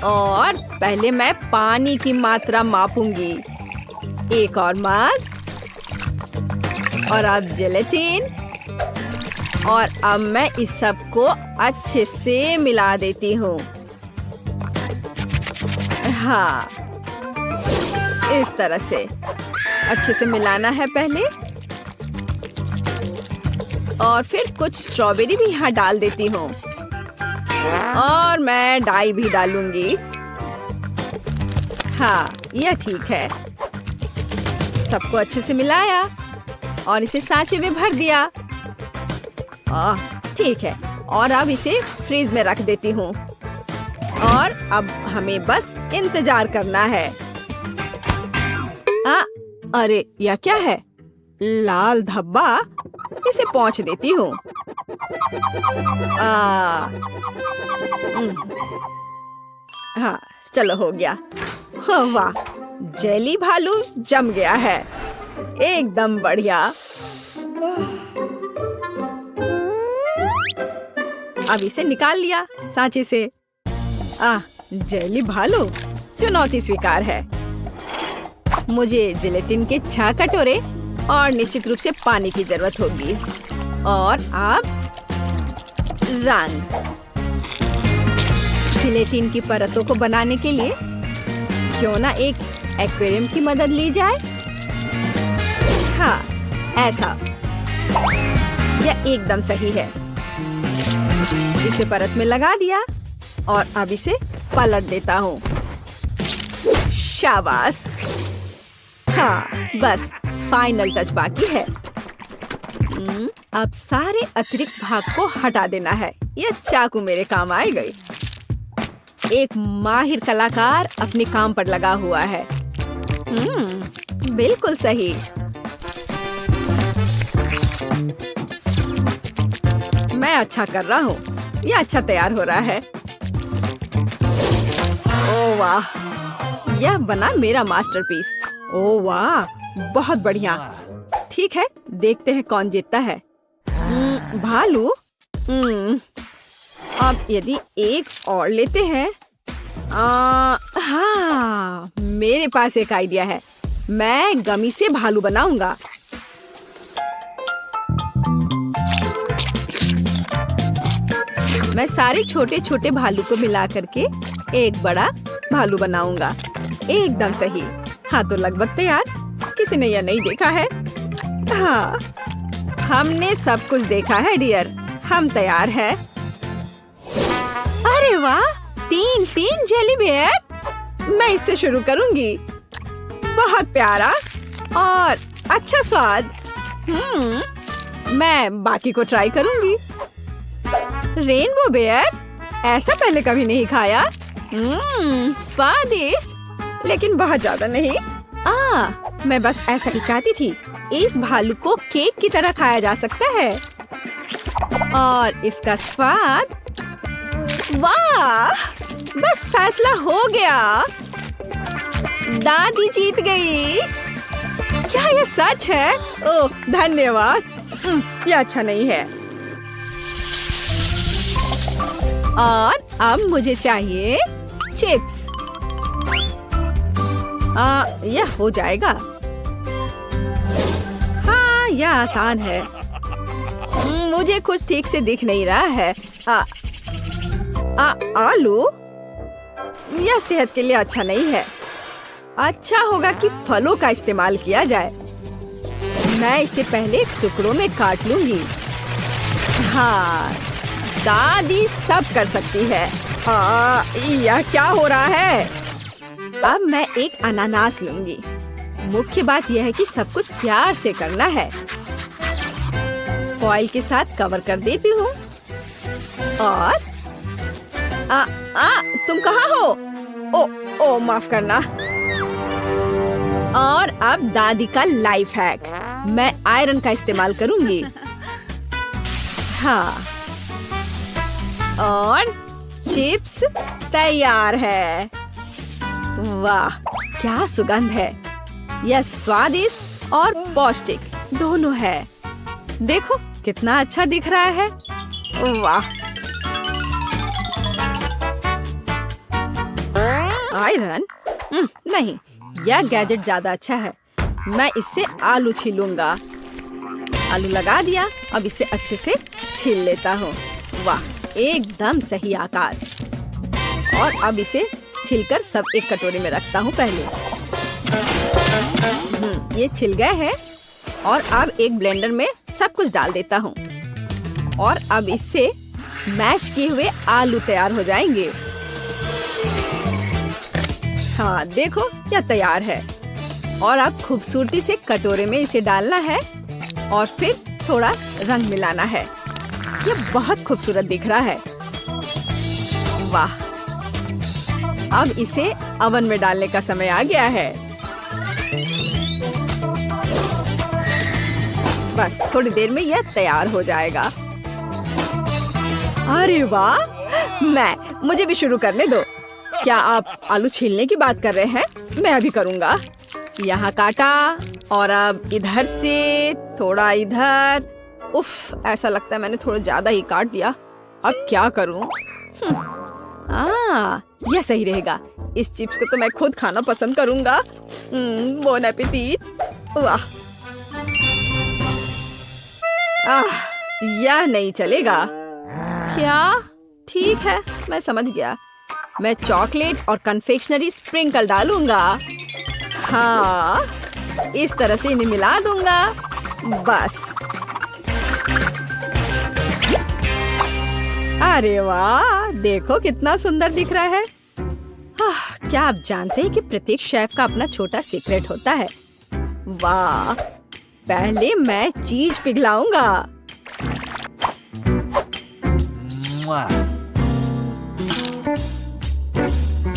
और पहले मैं पानी की मात्रा मापूंगी। एक और मग और अब जेलेटिन। और अब मैं इस सब को अच्छे से मिला देती हूँ। हाँ, इस तरह से अच्छे से मिलाना है पहले। और फिर कुछ स्ट्रॉबेरी भी यहाँ डाल देती हूँ। और मैं डाई भी डालूंगी। हाँ, यह ठीक है। सबको अच्छे से मिलाया और इसे सांचे में भर दिया। ठीक है, और अब इसे फ्रीज में रख देती हूँ। और अब हमें बस इंतजार करना है। अरे यह क्या है? लाल धब्बा, इसे पोंछ देती हूँ। हाँ, चलो हो गया। हाँ, वाह, जेली भालू जम गया है, एकदम बढ़िया। अब इसे निकाल लिया सांचे से। जेली भालू, चुनौती स्वीकार है। मुझे जिलेटिन के 6 कटोरे और निश्चित रूप से पानी की जरूरत होगी। और अब रंग। जिलेटिन की परतों को बनाने के लिए क्यों ना एक एक्वेरियम की मदद ली जाए। हाँ, ऐसा, यह एकदम सही है। इसे परत में लगा दिया और अब इसे पलट देता हूँ। शाबाश। हाँ, बस फाइनल टच बाकी है। अब सारे अतिरिक्त भाग को हटा देना है। यह चाकू मेरे काम आएगी। एक माहिर कलाकार अपने काम पर लगा हुआ है। बिल्कुल सही। मैं अच्छा कर रहा हूँ। यह अच्छा तैयार हो रहा है। ओह वाह, यह बना मेरा मास्टरपीस। ओह वाह, बहुत बढ़िया। ठीक है, देखते हैं कौन जीतता है। भालू। अब यदि एक और लेते हैं। हाँ, मेरे पास एक आइडिया है। मैं गमी से भालू बनाऊंगा। मैं सारे छोटे छोटे भालू को मिला करके एक बड़ा भालू बनाऊंगा। एकदम सही। हाँ, तो लगभग तैयार। किसी ने यह नहीं देखा है। हाँ, हमने सब कुछ देखा है डियर। हम तैयार हैं। अरे वाह, 3 जेली बेयर। मैं इससे शुरू करूंगी। बहुत प्यारा और अच्छा स्वाद। मैं बाकी को ट्राई करूंगी। रेनबो बेयर, ऐसा पहले कभी नहीं खाया। स्वादिष्ट, लेकिन बहुत ज्यादा नहीं। मैं बस ऐसा ही चाहती थी। इस भालू को केक की तरह खाया जा सकता है। और इसका स्वाद, वाह, बस फैसला हो गया। दादी जीत गई। क्या यह सच है? ओह, धन्यवाद। यह अच्छा नहीं है। और अब मुझे चाहिए चिप्स। यह हो जाएगा। हाँ, यह आसान है। मुझे कुछ ठीक से दिख नहीं रहा है। आलू, यह सेहत के लिए अच्छा नहीं है। अच्छा होगा कि फलों का इस्तेमाल किया जाए। मैं इसे पहले टुकड़ों में काट लूंगी। हाँ, दादी सब कर सकती है। यह क्या हो रहा है? अब मैं एक अनानास लूंगी। मुख्य बात यह है कि सब कुछ प्यार से करना है। फॉइल के साथ कवर कर देती हूँ। और तुम कहाँ हो? ओ, माफ करना। और अब दादी का लाइफ हैक। मैं आयरन का इस्तेमाल करूंगी। हाँ, और चिप्स तैयार है। वाह, क्या सुगंध है। यह स्वादिष्ट और पौष्टिक दोनों है। देखो कितना अच्छा दिख रहा है। वाह, आयरन? नहीं, यह गैजेट ज्यादा अच्छा है। मैं इससे आलू छीलूंगा। आलू लगा दिया। अब इसे अच्छे से छील लेता हूँ। वाह, एकदम सही आकार। और अब इसे छिलकर सब एक कटोरे में रखता हूँ पहले। ये छिल गए हैं। और अब एक ब्लेंडर में सब कुछ डाल देता हूँ। और अब इससे मैश किए हुए आलू तैयार हो जाएंगे। हाँ, देखो यह तैयार है। और अब खूबसूरती से कटोरे में इसे डालना है और फिर थोड़ा रंग मिलाना है। ये बहुत खूबसूरत दिख रहा है। वाह, अब इसे ओवन में डालने का समय आ गया है। बस थोड़ी देर में यह तैयार हो जाएगा। अरे वाह, मुझे भी शुरू करने दो। क्या आप आलू छीलने की बात कर रहे हैं? मैं अभी करूँगा। यहाँ काटा और अब इधर से थोड़ा इधर। उफ, ऐसा लगता है मैंने थोड़ा ज्यादा ही काट दिया। अब क्या करूँ? यह सही रहेगा। इस चिप्स को तो मैं खुद खाना पसंद करूँगा। Bone appétit. वाह, यह नहीं चलेगा क्या? ठीक है, मैं समझ गया। मैं चॉकलेट और कन्फेक्शनरी स्प्रिंकल डालूंगा। हाँ, इस तरह से इन्हें मिला दूंगा। बस। अरे वाह, देखो कितना सुंदर दिख रहा है। क्या आप जानते हैं कि प्रत्येक शेफ का अपना छोटा सीक्रेट होता है? वाह, पहले मैं चीज पिघलाऊंगा।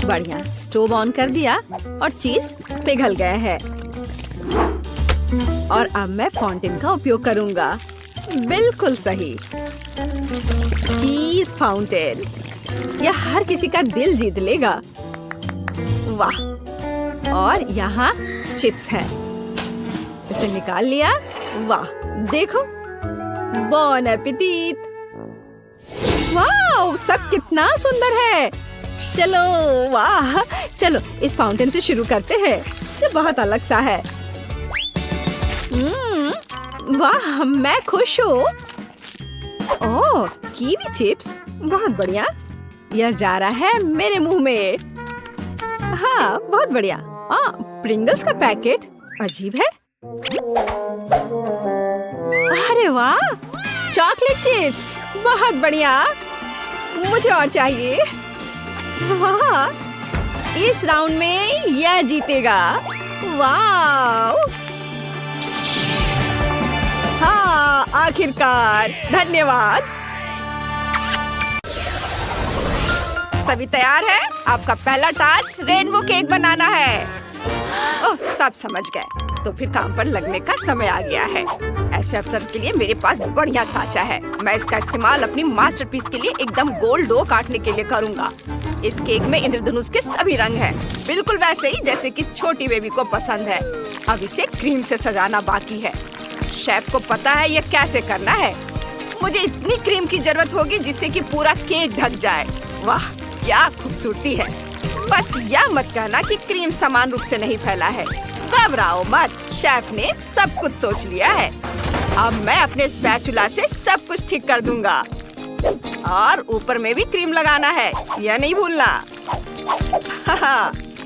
बढ़िया, स्टोव ऑन कर दिया और चीज पिघल गया है। और अब मैं फाउंटेन का उपयोग करूंगा। बिल्कुल सही, चीज फाउंटेन। यह हर किसी का दिल जीत लेगा। वाह, और यहाँ चिप्स हैं। इसे निकाल लिया। वाह, देखो, बॉन एपेटिट। वाह, सब कितना सुंदर है। चलो, वाह, चलो इस फाउंटेन से शुरू करते हैं। ये बहुत अलग सा है। वाह, मैं खुश हूँ। ओह, कीवी चिप्स, बहुत बढ़िया। यह जा रहा है मेरे मुंह में। हाँ, बहुत बढ़िया। प्रिंगल्स का पैकेट अजीब है। अरे वाह, चॉकलेट चिप्स, बहुत बढ़िया। मुझे और चाहिए। वाह, इस राउंड में यह जीतेगा। वाह, हाँ, आखिरकार। धन्यवाद। सभी तैयार है? आपका पहला टास्क रेनबो केक बनाना है। ओह, सब समझ गए। तो फिर काम पर लगने का समय आ गया है। ऐसे अवसर के लिए मेरे पास बढ़िया साँचा है। मैं इसका इस्तेमाल अपनी मास्टरपीस के लिए एकदम गोल डो काटने के लिए करूँगा। इस केक में इंद्रधनुष के सभी रंग हैं, बिल्कुल वैसे ही जैसे कि छोटी बेबी को पसंद है। अब इसे क्रीम से सजाना बाकी है। शेफ को पता है यह कैसे करना है। मुझे इतनी क्रीम की जरूरत होगी जिससे कि पूरा केक ढक जाए। वाह, क्या खूबसूरती है। बस यह मत कहना कि क्रीम समान रूप से नहीं फैला है। घबराओ मत, शेफ ने सब कुछ सोच लिया है। अब मैं अपने स्पैचुला से सब कुछ ठीक कर दूंगा। और ऊपर में भी क्रीम लगाना है, यह नहीं भूलना।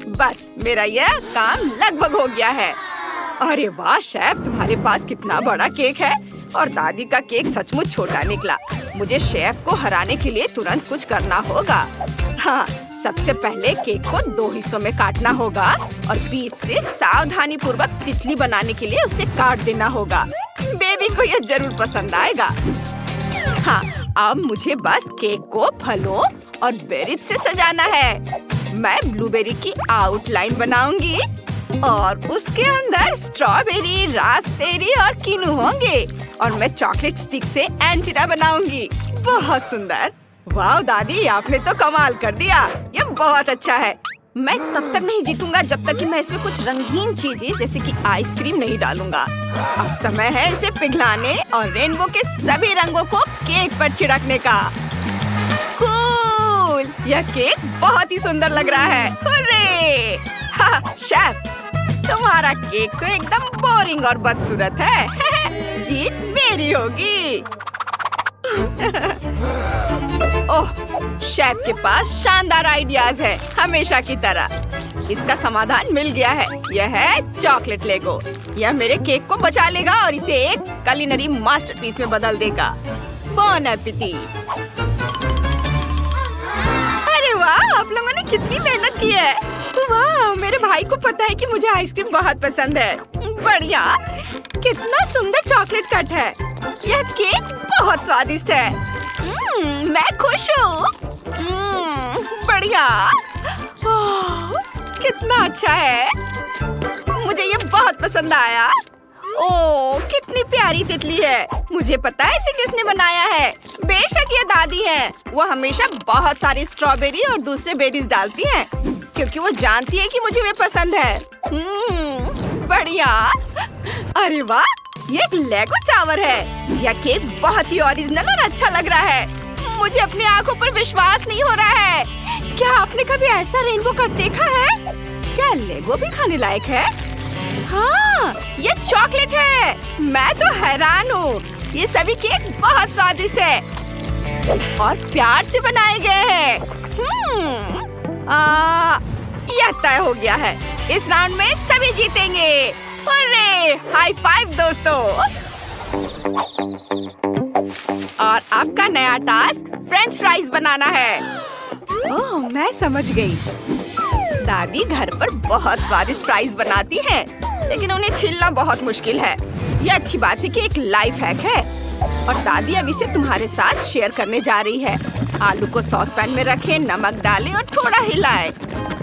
बस मेरा यह काम लगभग हो गया है। अरे वाह शेफ, तुम्हारे पास कितना बड़ा केक है। और दादी का केक सचमुच छोटा निकला। मुझे शेफ को हराने के लिए तुरंत कुछ करना होगा। हाँ, सबसे पहले केक को 2 हिस्सों में काटना होगा और बीच से सावधानी पूर्वक तितली बनाने के लिए उसे काट देना होगा। बेबी को यह जरूर पसंद आएगा। हाँ, अब मुझे बस केक को फलों और बेरीज से सजाना है। मैं ब्लूबेरी की आउटलाइन बनाऊंगी और उसके अंदर स्ट्रॉबेरी, रास्पबेरी और कीनू होंगे। और मैं चॉकलेट स्टिक से एंटीना बनाऊंगी। बहुत सुंदर। वाह दादी, आपने तो कमाल कर दिया। ये बहुत अच्छा है। मैं तब तक नहीं जीतूंगा जब तक कि मैं इसमें कुछ रंगीन चीजें जैसे कि आइसक्रीम नहीं डालूंगा। अब समय है इसे पिघलाने और रेनबो के सभी रंगों को केक पर छिड़कने का। कूल! यह केक बहुत ही सुंदर लग रहा है। हुर्रे! शेफ, तुम्हारा केक तो एकदम बोरिंग और बदसूरत है। जीत मेरी होगी। ओह, शेफ के पास शानदार आइडियाज है, हमेशा की तरह। इसका समाधान मिल गया है। यह है चॉकलेट लेगो। यह मेरे केक को बचा लेगा और इसे एक कुलिनरी मास्टरपीस में बदल देगा। बॉन एपेटिट। अरे वाह, आप लोगों ने कितनी मेहनत की है। वाह, मेरे भाई को पता है कि मुझे आइसक्रीम बहुत पसंद है। बढ़िया, कितना सुंदर चॉकलेट कट है। यह केक बहुत स्वादिष्ट है। मैं खुश हूँ। बढ़िया। ओह, कितना अच्छा है। मुझे ये बहुत पसंद आया। ओह, कितनी प्यारी तितली है। मुझे पता है इसे किसने बनाया है। बेशक ये दादी है। वो हमेशा बहुत सारी स्ट्रॉबेरी और दूसरे बेरीज डालती हैं, क्योंकि वो जानती है कि मुझे वे पसंद है। बढ़िया। अरे वाह, ये एक लेगो टावर है। यह केक बहुत ही ओरिजिनल और अच्छा लग रहा है। मुझे अपनी आंखों पर विश्वास नहीं हो रहा है। क्या आपने कभी ऐसा रेनबो कट देखा है? क्या लेगो भी खाने लायक है? हाँ, ये चॉकलेट है। मैं तो हैरान हूँ। ये सभी केक बहुत स्वादिष्ट है और प्यार से बनाए गए हैं। यह तय हो गया है। इस राउंड में सभी जीतेंगे। अरे, हाई फाइव दोस्तों। और आपका नया टास्क फ्रेंच फ्राइज बनाना है। ओह, मैं समझ गई। दादी घर पर बहुत स्वादिष्ट फ्राइज बनाती हैं, लेकिन उन्हें छीलना बहुत मुश्किल है। यह अच्छी बात है कि एक लाइफ हैक है और दादी अब इसे तुम्हारे साथ शेयर करने जा रही है। आलू को सॉस पैन में रखें, नमक डालें और थोड़ा हिलाएं।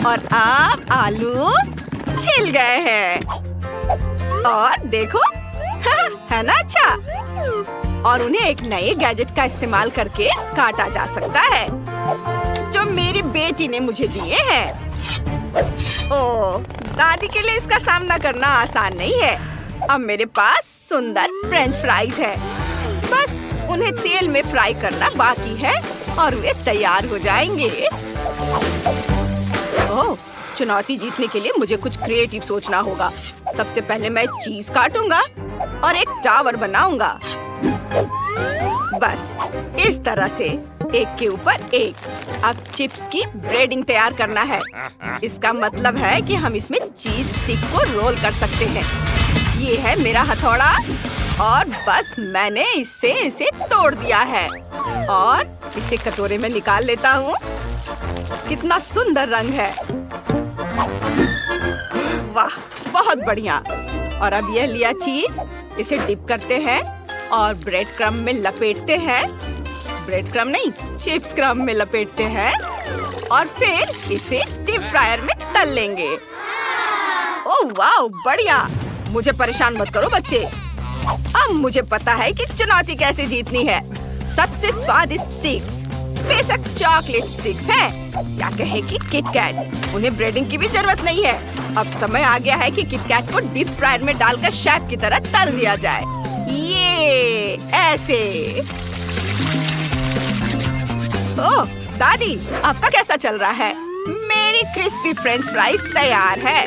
और अब आलू छिल गए हैं। और देखो, है ना अच्छा? और उन्हें एक नए गैजेट का इस्तेमाल करके काटा जा सकता है, जो मेरी बेटी ने मुझे दिए हैं। ओह, दादी के लिए इसका सामना करना आसान नहीं है। अब मेरे पास सुंदर फ्रेंच फ्राइज है। बस उन्हें तेल में फ्राई करना बाकी है और वे तैयार हो जाएंगे। ओह, चुनौती जीतने के लिए मुझे कुछ क्रिएटिव सोचना होगा। सबसे पहले मैं चीज काटूंगा और एक टावर बनाऊंगा। बस इस तरह से, एक के ऊपर एक। अब चिप्स की ब्रेडिंग तैयार करना है। इसका मतलब है कि हम इसमें चीज स्टिक को रोल कर सकते हैं। ये है मेरा हथौड़ा और बस मैंने इसे तोड़ दिया है और इसे कटोरे में निकाल लेता हूँ। कितना सुंदर रंग है। वाह, बहुत बढ़िया। और अब यह लिया चीज, इसे डिप करते हैं और ब्रेड क्रम्ब में लपेटते हैं। ब्रेड क्रम्ब नहीं, चिप्स क्रम्ब में लपेटते हैं और फिर इसे डीप फ्रायर में तल लेंगे। ओह वाह, बढ़िया। मुझे परेशान मत करो बच्चे। अब मुझे पता है कि चुनौती कैसे जीतनी है। सबसे स्वादिष्ट स्टिक्स, बेशक चॉकलेट स्टिक्स हैं। क्या कहे कि किटकैट। उन्हें ब्रेडिंग की भी जरूरत नहीं है। अब समय आ गया है कि किटकैट को डीप फ्रायर में डालकर शेफ की तरह तल दिया जाए। ये ऐसे। ओह दादी, आपका कैसा चल रहा है? मेरी क्रिस्पी फ्रेंच फ्राइज तैयार है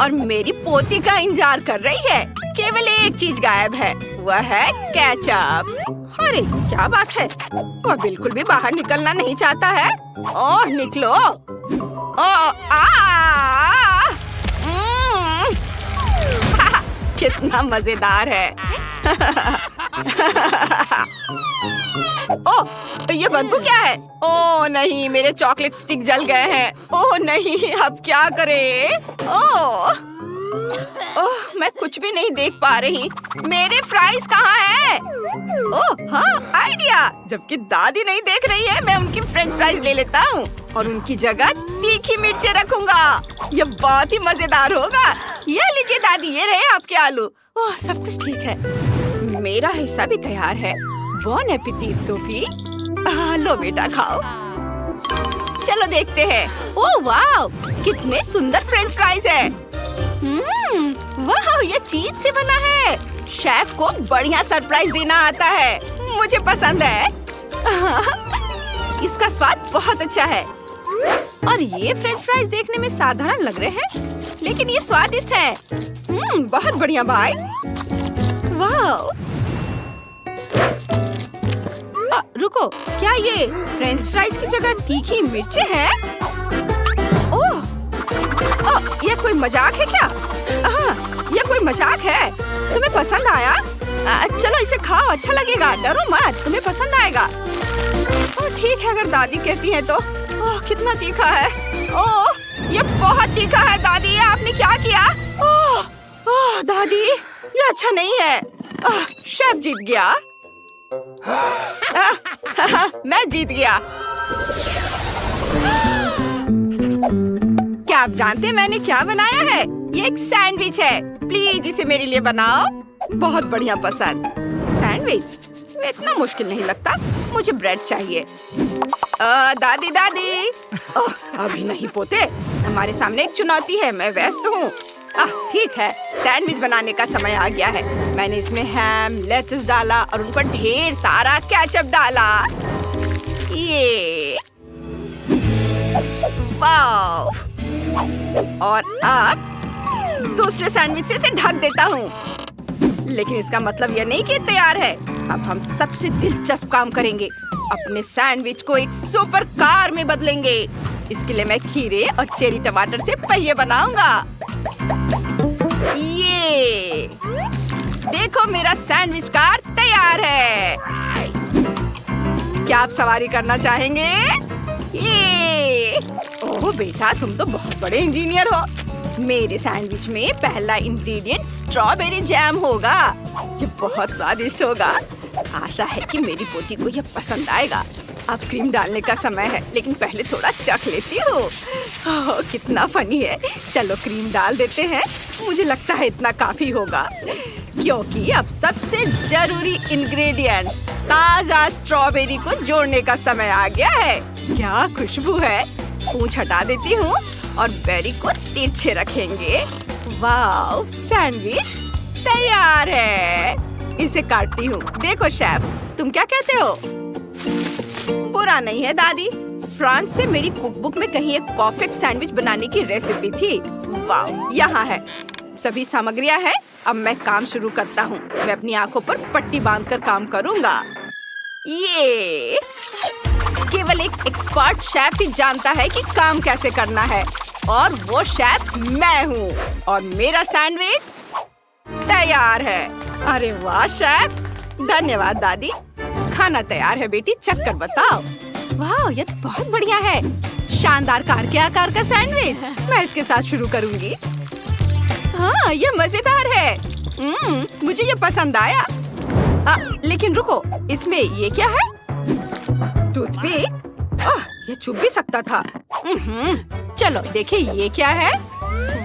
और मेरी पोती का इंतजार कर रही है। केवल एक चीज गायब है, वह है केचप। अरे क्या बात है, वह बिल्कुल भी बाहर निकलना नहीं चाहता है। ओह निकलो। कितना मजेदार है। ओह, ये बदबू क्या है? ओह नहीं, मेरे चॉकलेट स्टिक जल गए हैं। ओह नहीं, अब क्या करें? ओह, मैं कुछ भी नहीं देख पा रही। मेरे फ्राइज कहाँ हैं? ओह हाँ, आइडिया। जबकि दादी नहीं देख रही है, मैं उनकी फ्रेंच फ्राइज ले लेता हूँ और उनकी जगह तीखी मिर्चें रखूंगा। यह बहुत ही मजेदार होगा। ये लीजिए दादी, ये रहे आपके आलू। ओह, सब कुछ ठीक है। मेरा हिस्सा भी तैयार है। बॉन एपेटिट सोफी। लो बेटा, खाओ। चलो देखते हैं। ओह वाह, कितने सुंदर फ्रेंच फ्राइज है। वाह, ये चीज से बना है। शेफ को बढ़िया सरप्राइज देना आता है। मुझे पसंद है। इसका स्वाद बहुत अच्छा है। और ये फ्रेंच फ्राइज देखने में साधारण लग रहे हैं, लेकिन ये स्वादिष्ट है। बहुत बढ़िया भाई। वाह। रुको, क्या ये फ्रेंच फ्राइज की जगह तीखी मिर्चें हैं? ओह, ये कोई मजाक है क्या? ये कोई मजाक है। तुम्हें पसंद आया? चलो इसे खाओ, अच्छा लगेगा। डरो मत, तुम्हें पसंद आएगा। ओह ठीक है, अगर दादी कहती है तो। ओह कितना तीखा है। ओह, ये बहुत तीखा है दादी, आपने क्या किया? ओह दादी, ये अच्छा नहीं है। शेफ जीत गया। मैं जीत गया। क्या आप जानते हैं मैंने क्या बनाया है? ये एक सैंडविच है। प्लीज इसे मेरे लिए बनाओ। बहुत बढ़िया पसंद। सैंडविच इतना मुश्किल नहीं लगता। मुझे ब्रेड चाहिए। दादी दादी। अभी नहीं पोते, हमारे सामने एक चुनौती है। मैं व्यस्त हूँ। ठीक है, सैंडविच बनाने का समय आ गया है। मैंने इसमें हैम, लेट्स डाला और उन पर ढेर सारा केचप डाला। ये वाव! और अब दूसरे सैंडविच से इसे ढक देता हूँ। लेकिन इसका मतलब यह नहीं कि तैयार है। अब हम सबसे दिलचस्प काम करेंगे। अपने सैंडविच को एक सुपर कार में बदलेंगे। इसके लिए मैं खीरे और चेरी टमाटर से पहिए बनाऊंगा। ये देखो, मेरा सैंडविच कार तैयार है। क्या आप सवारी करना चाहेंगे? ये ओह बेटा, तुम तो बहुत बड़े इंजीनियर हो। मेरे सैंडविच में पहला इंग्रेडिएंट स्ट्रॉबेरी जैम होगा। ये बहुत स्वादिष्ट होगा। आशा है कि मेरी पोती को यह पसंद आएगा। अब क्रीम डालने का समय है, लेकिन पहले थोड़ा चख लेती हूँ। कितना फनी है। चलो क्रीम डाल देते हैं। मुझे लगता है इतना काफी होगा, क्योंकि अब सबसे जरूरी इंग्रेडिएंट ताजा स्ट्रॉबेरी को जोड़ने का समय आ गया है। क्या खुशबू है। पूंछ हटा देती हूँ और बेरी को तिरछे रखेंगे। वाव, सैंडविच तैयार है। इसे काटती हूँ। देखो शेफ, तुम क्या कहते हो? बुरा नहीं है दादी। फ्रांस से मेरी कुकबुक में कहीं एक परफेक्ट सैंडविच बनाने की रेसिपी थी। वाव, यहाँ है। सभी सामग्रियाँ हैं। अब मैं काम शुरू करता हूँ। मैं अपनी आंखों पर पट्टी बांधकर काम करूँगा। ये केवल एक एक्सपर्ट शेफ ही जानता है कि काम कैसे करना है, और वो शेफ मैं हूँ। और मेरा सैंडविच तैयार है। अरे वाह शेफ, धन्यवाद दादी। खाना तैयार है बेटी, चख कर बताओ। वाह, ये तो बहुत बढ़िया है। शानदार कार के आकार का सैंडविच। मैं इसके साथ शुरू करूंगी। हाँ, ये मजेदार है। मुझे ये पसंद आया। लेकिन रुको, इसमें ये क्या है? टूथपिक? ये चुभ भी सकता था। चलो देखिए ये क्या है।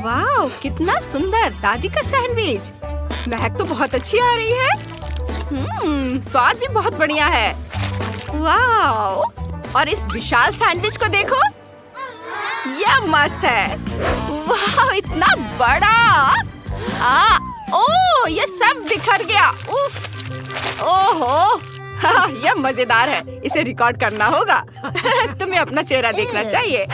वाह, कितना सुंदर दादी का सैंडविच। महक तो बहुत अच्छी आ रही है। स्वाद भी बहुत बढ़िया है। वाह, और इस विशाल सैंडविच को देखो। यह मस्त है। वाह, इतना बड़ा। ओह, ये सब बिखर गया। उफ, ओहो, यह मजेदार है। इसे रिकॉर्ड करना होगा। तुम्हें अपना चेहरा देखना चाहिए।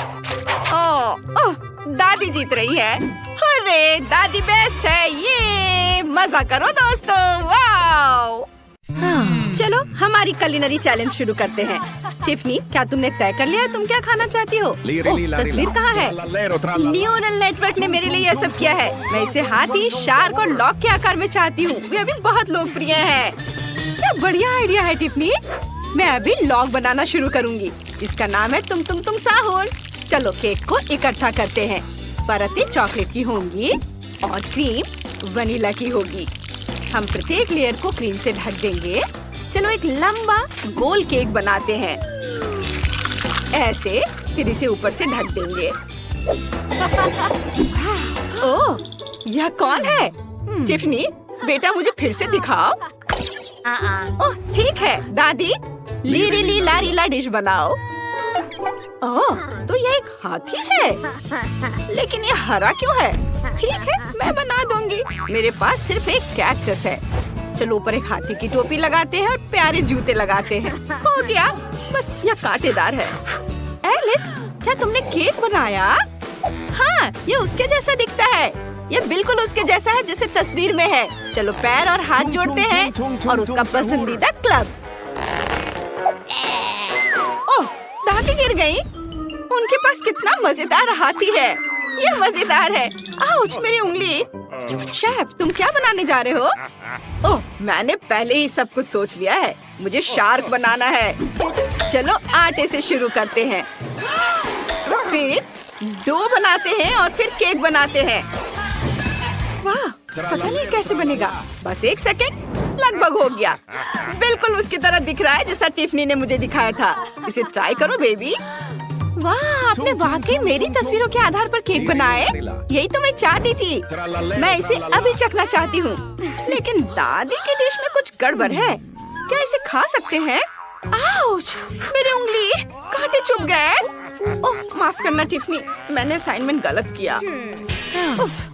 ओह, दादी जीत रही है। अरे दादी बेस्ट है। ये मजा करो दोस्तों। वाओ! चलो हमारी कुलिनरी चैलेंज शुरू करते हैं। टिफनी, क्या तुमने तय कर लिया है तुम क्या खाना चाहती हो? तस्वीर कहाँ है? न्यूरल नेटवर्क ने मेरे लिए यह सब किया है। मैं इसे हाथी, शार्क और लॉक के आकार में चाहती हूँ। वे अभी बहुत लोकप्रिय है। क्या बढ़िया आइडिया है टिफनी। मैं अभी लॉक बनाना शुरू करूँगी। इसका नाम है तुम साहुल। चलो केक को इकट्ठा करते हैं। परतें चॉकलेट की होंगी और क्रीम वनीला की होगी। हम प्रत्येक लेयर को क्रीम से ढक देंगे। चलो एक लंबा गोल केक बनाते हैं। ऐसे, फिर इसे ऊपर से ढक देंगे। ओह, यह कौन है? टिफनी, बेटा मुझे फिर से दिखाओ। ओह ठीक है दादी, लीरी लारीला डिश बनाओ। ओह, तो यह एक हाथी है। लेकिन ये हरा क्यों है? ठीक है, मैं बना दूंगी। मेरे पास सिर्फ एक कैक्टस है। चलो ऊपर एक हाथी की टोपी लगाते हैं और प्यारे जूते लगाते हैं। हो गया, बस यह कांटेदार है। एलिस, क्या तुमने केक बनाया? हाँ, ये उसके जैसा दिखता है। ये बिल्कुल उसके जैसा है जैसे तस्वीर में है। चलो पैर और हाथ जोड़ते हैं और उसका पसंदीदा क्लब। ओह, दादी गिर गई। उनके पास कितना मजेदार हाथी है। ये मजेदार है। आउच, मेरी उंगली। शेफ, तुम क्या बनाने जा रहे हो? ओह, मैंने पहले ही सब कुछ सोच लिया है। मुझे शार्क बनाना है। चलो आटे से शुरू करते हैं, फिर डो बनाते हैं और फिर केक बनाते हैं। वाह, पता नहीं कैसे बनेगा। बस एक सेकंड लगभग हो गया। बिल्कुल उसकी तरह दिख रहा है जैसा टिफनी ने मुझे दिखाया था। इसे ट्राई करो बेबी। वाह, आपने वाकई मेरी तस्वीरों के आधार पर केक बनाए। यही तो मैं चाहती थी। मैं इसे अभी चखना चाहती हूँ, लेकिन दादी की डिश में कुछ गड़बड़ है। क्या इसे खा सकते हैं? आउच! मेरी उंगली, कांटे चुभ गए। ओह, माफ करना टिफनी, मैंने असाइनमेंट गलत किया। उफ,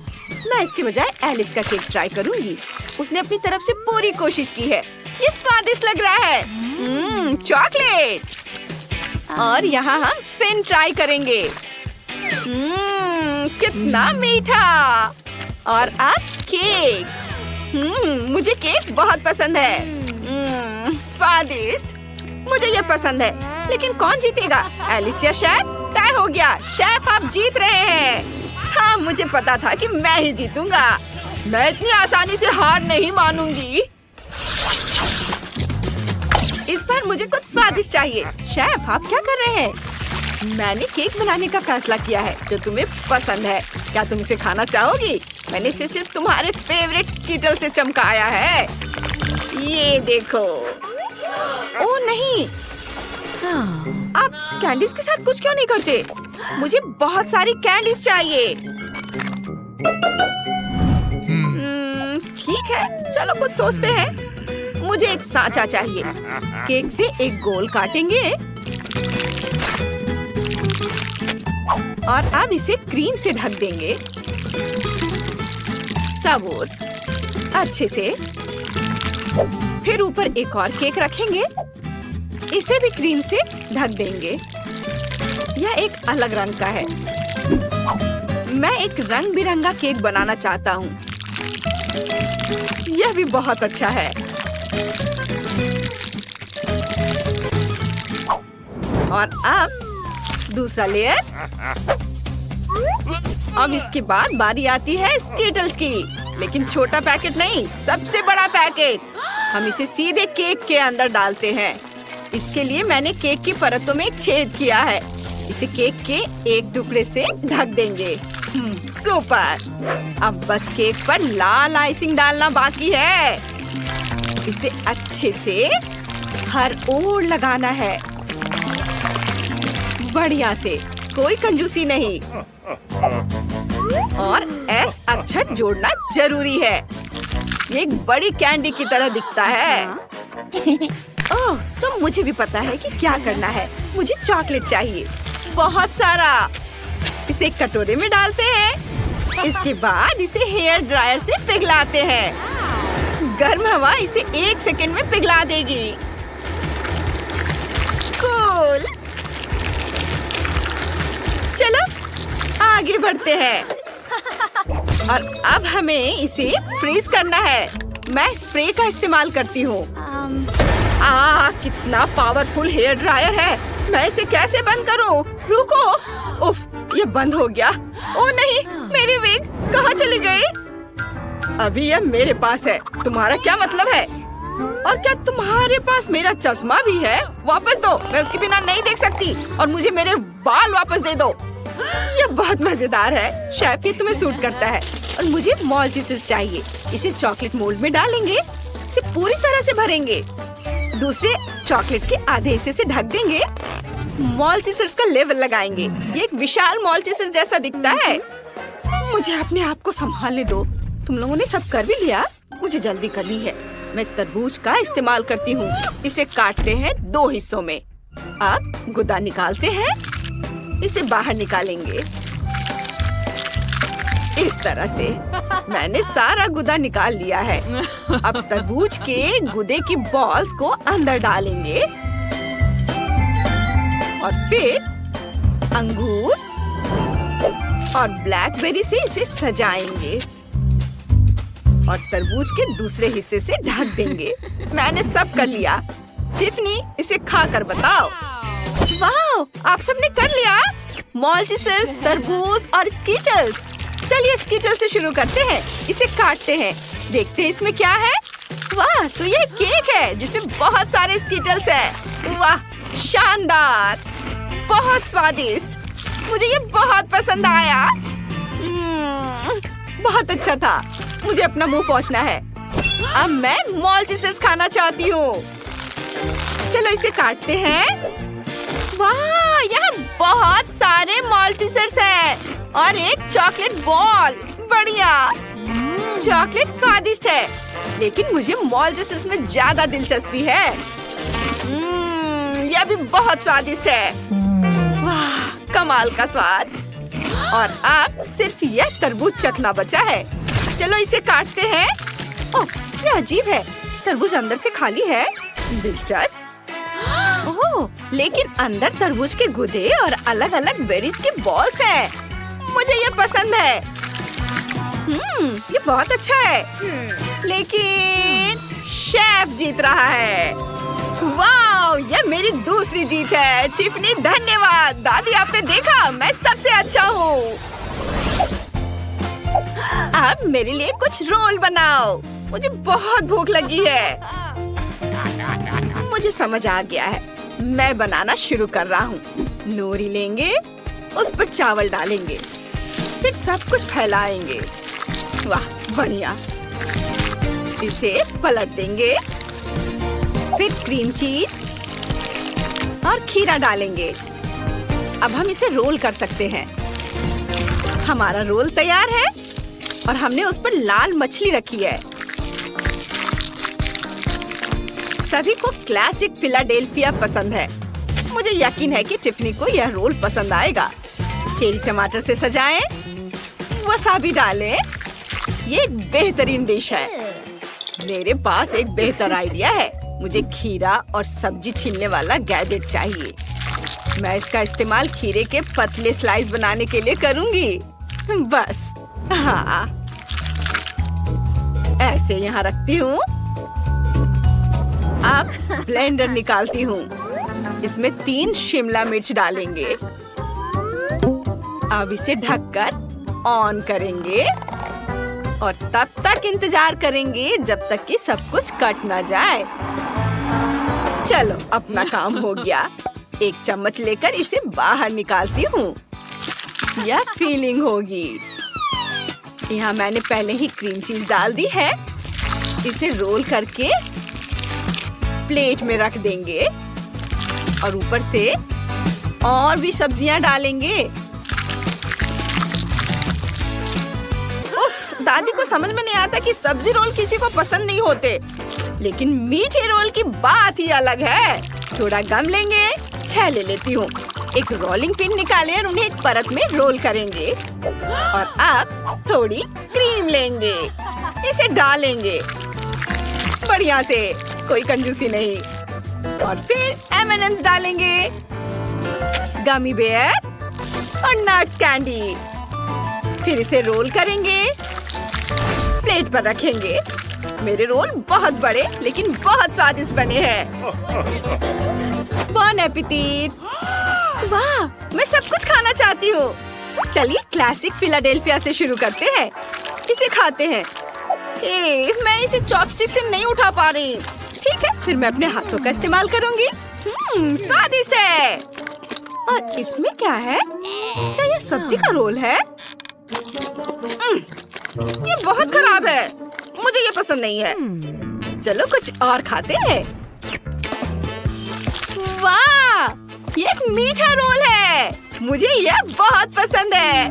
मैं इसके बजाय एलिस का केक ट्राई करूंगी। उसने अपनी तरफ से पूरी कोशिश की है। ये स्वादिष्ट लग रहा है। चॉकलेट। और यहाँ हम फिन ट्राई करेंगे। कितना मीठा। और अब केक। मुझे केक बहुत पसंद है। स्वादिष्ट। मुझे ये पसंद है। लेकिन कौन जीतेगा, एलिस या शेफ? तय हो गया, शेफ आप जीत रहे हैं। हाँ, मुझे पता था कि मैं ही जीतूंगा। मैं इतनी आसानी से हार नहीं मानूंगी। इस बार मुझे कुछ स्वादिष्ट चाहिए। शेफ, आप क्या कर रहे हैं? मैंने केक बनाने का फैसला किया है जो तुम्हें पसंद है। क्या तुम इसे खाना चाहोगी? मैंने इसे सिर्फ तुम्हारे फेवरेट स्कीटल से चमकाया है। ये देखो। ओह नहीं, आप कैंडीज के साथ कुछ क्यों नहीं करते? मुझे बहुत सारी कैंडीज चाहिए। ठीक है, चलो कुछ सोचते हैं। मुझे एक सांचा चाहिए। केक से एक गोल काटेंगे और अब इसे क्रीम से ढक देंगे। सबूत अच्छे से। फिर ऊपर एक और केक रखेंगे। इसे भी क्रीम से ढक देंगे। यह एक अलग रंग का है। मैं एक रंग बिरंगा केक बनाना चाहता हूँ। यह भी बहुत अच्छा है। और अब दूसरा लेयर। अब इसके बाद बारी आती है स्कीटल्स की, लेकिन छोटा पैकेट नहीं, सबसे बड़ा पैकेट। हम इसे सीधे केक के अंदर डालते हैं। इसके लिए मैंने केक की परतों में एक छेद किया है। इसे केक के एक टुकड़े से ढक देंगे। सुपर! अब बस केक पर लाल आइसिंग डालना बाकी है। इसे अच्छे से हर ओर लगाना है। बढ़िया से, कोई कंजूसी नहीं। और एस अक्षर जोड़ना जरूरी है। ये एक बड़ी कैंडी की तरह दिखता है। ओह, तो मुझे भी पता है कि क्या करना है। मुझे चॉकलेट चाहिए, बहुत सारा। इसे एक कटोरे में डालते हैं। इसके बाद इसे हेयर ड्रायर से पिघलाते हैं। गर्म हवा इसे 1 सेकंड में पिघला देगी। कूल। चलो आगे बढ़ते हैं। और अब हमें इसे फ्रीज करना है। मैं स्प्रे का इस्तेमाल करती हूँ। कितना पावरफुल हेयर ड्रायर है। मैं इसे कैसे बंद करूँ? रुको। उफ, ये बंद हो गया। ओ नहीं, मेरी विग कहाँ चली गई? अभी यह मेरे पास है। तुम्हारा क्या मतलब है? और क्या तुम्हारे पास मेरा चश्मा भी है? वापस दो, मैं उसके बिना नहीं देख सकती। और मुझे मेरे बाल वापस दे दो। यह बहुत मजेदार है। शेफ, ये तुम्हें सूट करता है। और मुझे मॉल्टीसर्स चाहिए। इसे चॉकलेट मोल्ड में डालेंगे। इसे पूरी तरह से भरेंगे। दूसरे चॉकलेट के आधे हिस्से से ढक देंगे। मॉल्टीसर्स का लेवल लगाएंगे। ये एक विशाल मॉल्टीसर्स जैसा दिखता है। मुझे अपने आप को संभालने दो। तुम लोगों ने सब कर भी लिया? मुझे जल्दी करनी है। मैं तरबूज का इस्तेमाल करती हूँ। इसे काटते हैं 2 हिस्सों में। अब गुदा निकालते हैं। इसे बाहर निकालेंगे इस तरह से। मैंने सारा गुदा निकाल लिया है। अब तरबूज के गुदे की बॉल्स को अंदर डालेंगे और फिर अंगूर और ब्लैकबेरी से इसे सजाएंगे और तरबूज के दूसरे हिस्से से ढक देंगे। मैंने सब कर लिया। टिफनी, इसे खाकर बताओ। वाह, आप सबने कर लिया। मॉल्टीसर्स, तरबूज और स्कीटल्स। चलिए स्कीटल से शुरू करते हैं। इसे काटते हैं। देखते हैं इसमें क्या है। वाह, तो ये केक है जिसमें बहुत सारे स्कीटल्स हैं। वाह, शानदार, बहुत स्वादिष्ट। मुझे ये बहुत पसंद आया। बहुत अच्छा था। मुझे अपना मुंह पोंछना है। अब मैं मॉल्टीसर्स खाना चाहती हूँ। चलो इसे काटते हैं। वाह, यहाँ बहुत सारे मॉल्टीसर्स हैं और एक चॉकलेट बॉल। बढ़िया। चॉकलेट स्वादिष्ट है, लेकिन मुझे मॉल्टीसर्स में ज्यादा दिलचस्पी है। यह भी बहुत स्वादिष्ट है। वाह, कमाल का स्वाद। और अब सिर्फ यह तरबूज चखना बचा है। चलो इसे काटते हैं। ओह, ये अजीब है, तरबूज अंदर से खाली है। दिलचस्प। ओह, लेकिन अंदर तरबूज के गुदे और अलग अलग बेरीज के बॉल्स हैं। मुझे ये पसंद है। ये बहुत अच्छा है। लेकिन शेफ जीत रहा है। वाह, ये मेरी दूसरी जीत है। टिफनी, धन्यवाद। दादी, आपने देखा, मैं सबसे अच्छा हूँ। अब मेरे लिए कुछ रोल बनाओ। मुझे बहुत भूख लगी है। मुझे समझ आ गया है। मैं बनाना शुरू कर रहा हूँ। नोरी लेंगे, उस पर चावल डालेंगे, फिर सब कुछ फैलाएंगे। वाह, बढ़िया। इसे पलट देंगे, फिर क्रीम चीज और खीरा डालेंगे। अब हम इसे रोल कर सकते हैं। हमारा रोल तैयार है और हमने उस पर लाल मछली रखी है। सभी को क्लासिक फिलाडेल्फिया पसंद है। मुझे यकीन है कि टिफनी को यह रोल पसंद आएगा। चेरी टमाटर से सजाएं, वसाबी डालें। ये एक बेहतरीन डिश है। मेरे पास एक बेहतर आइडिया है। मुझे खीरा और सब्जी छीलने वाला गैजेट चाहिए। मैं इसका इस्तेमाल खीरे के पतले स्लाइस बनाने के लिए करूंगी। बस, हाँ, ऐसे यहाँ रखती हूँ। अब ब्लेंडर निकालती हूँ। इसमें 3 शिमला मिर्च डालेंगे। अब इसे ढककर ऑन करेंगे और तब तक इंतजार करेंगे जब तक कि सब कुछ कट ना जाए। चलो, अपना काम हो गया। एक चम्मच लेकर इसे बाहर निकालती हूँ। यह फीलिंग होगी। यहाँ मैंने पहले ही क्रीम चीज डाल दी है। इसे रोल करके प्लेट में रख देंगे और ऊपर से और भी सब्जियां डालेंगे। उफ, दादी को समझ में नहीं आता कि सब्जी रोल किसी को पसंद नहीं होते, लेकिन मीठे रोल की बात ही अलग है। थोड़ा गम लेंगे, 6 ले लेती हूँ। एक रोलिंग पिन निकालें और उन्हें एक परत में रोल करेंगे। और अब थोड़ी क्रीम लेंगे, इसे डालेंगे बढ़िया से, कोई कंजूसी नहीं। और फिर M&M's डालेंगे, गमी बेयर और नट्स कैंडी। फिर इसे रोल करेंगे, प्लेट पर रखेंगे। मेरे रोल बहुत बड़े लेकिन बहुत स्वादिष्ट बने हैं। बॉन एपेटिट। वाह, मैं सब कुछ खाना चाहती हूँ। चलिए क्लासिक फिलाडेल्फिया से शुरू करते हैं। इसे खाते हैं। मैं इसे चॉपस्टिक से नहीं उठा पा रही। ठीक है, फिर मैं अपने हाथों का इस्तेमाल करूंगी। स्वादिष्ट है। और इसमें क्या है? क्या ये सब्जी का रोल है? ये बहुत खराब है। मुझे ये पसंद नहीं है। चलो कुछ और खाते हैं। वाह, ये एक मीठा रोल है। मुझे यह बहुत पसंद है।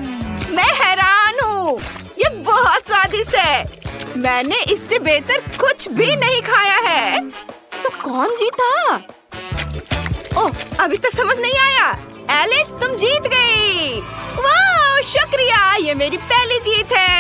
मैं हैरान हूँ, ये बहुत स्वादिष्ट है। मैंने इससे बेहतर कुछ भी नहीं खाया है। तो कौन जीता? ओह, अभी तक समझ नहीं आया। एलिस, तुम जीत गई। वाह, शुक्रिया, ये मेरी पहली जीत है।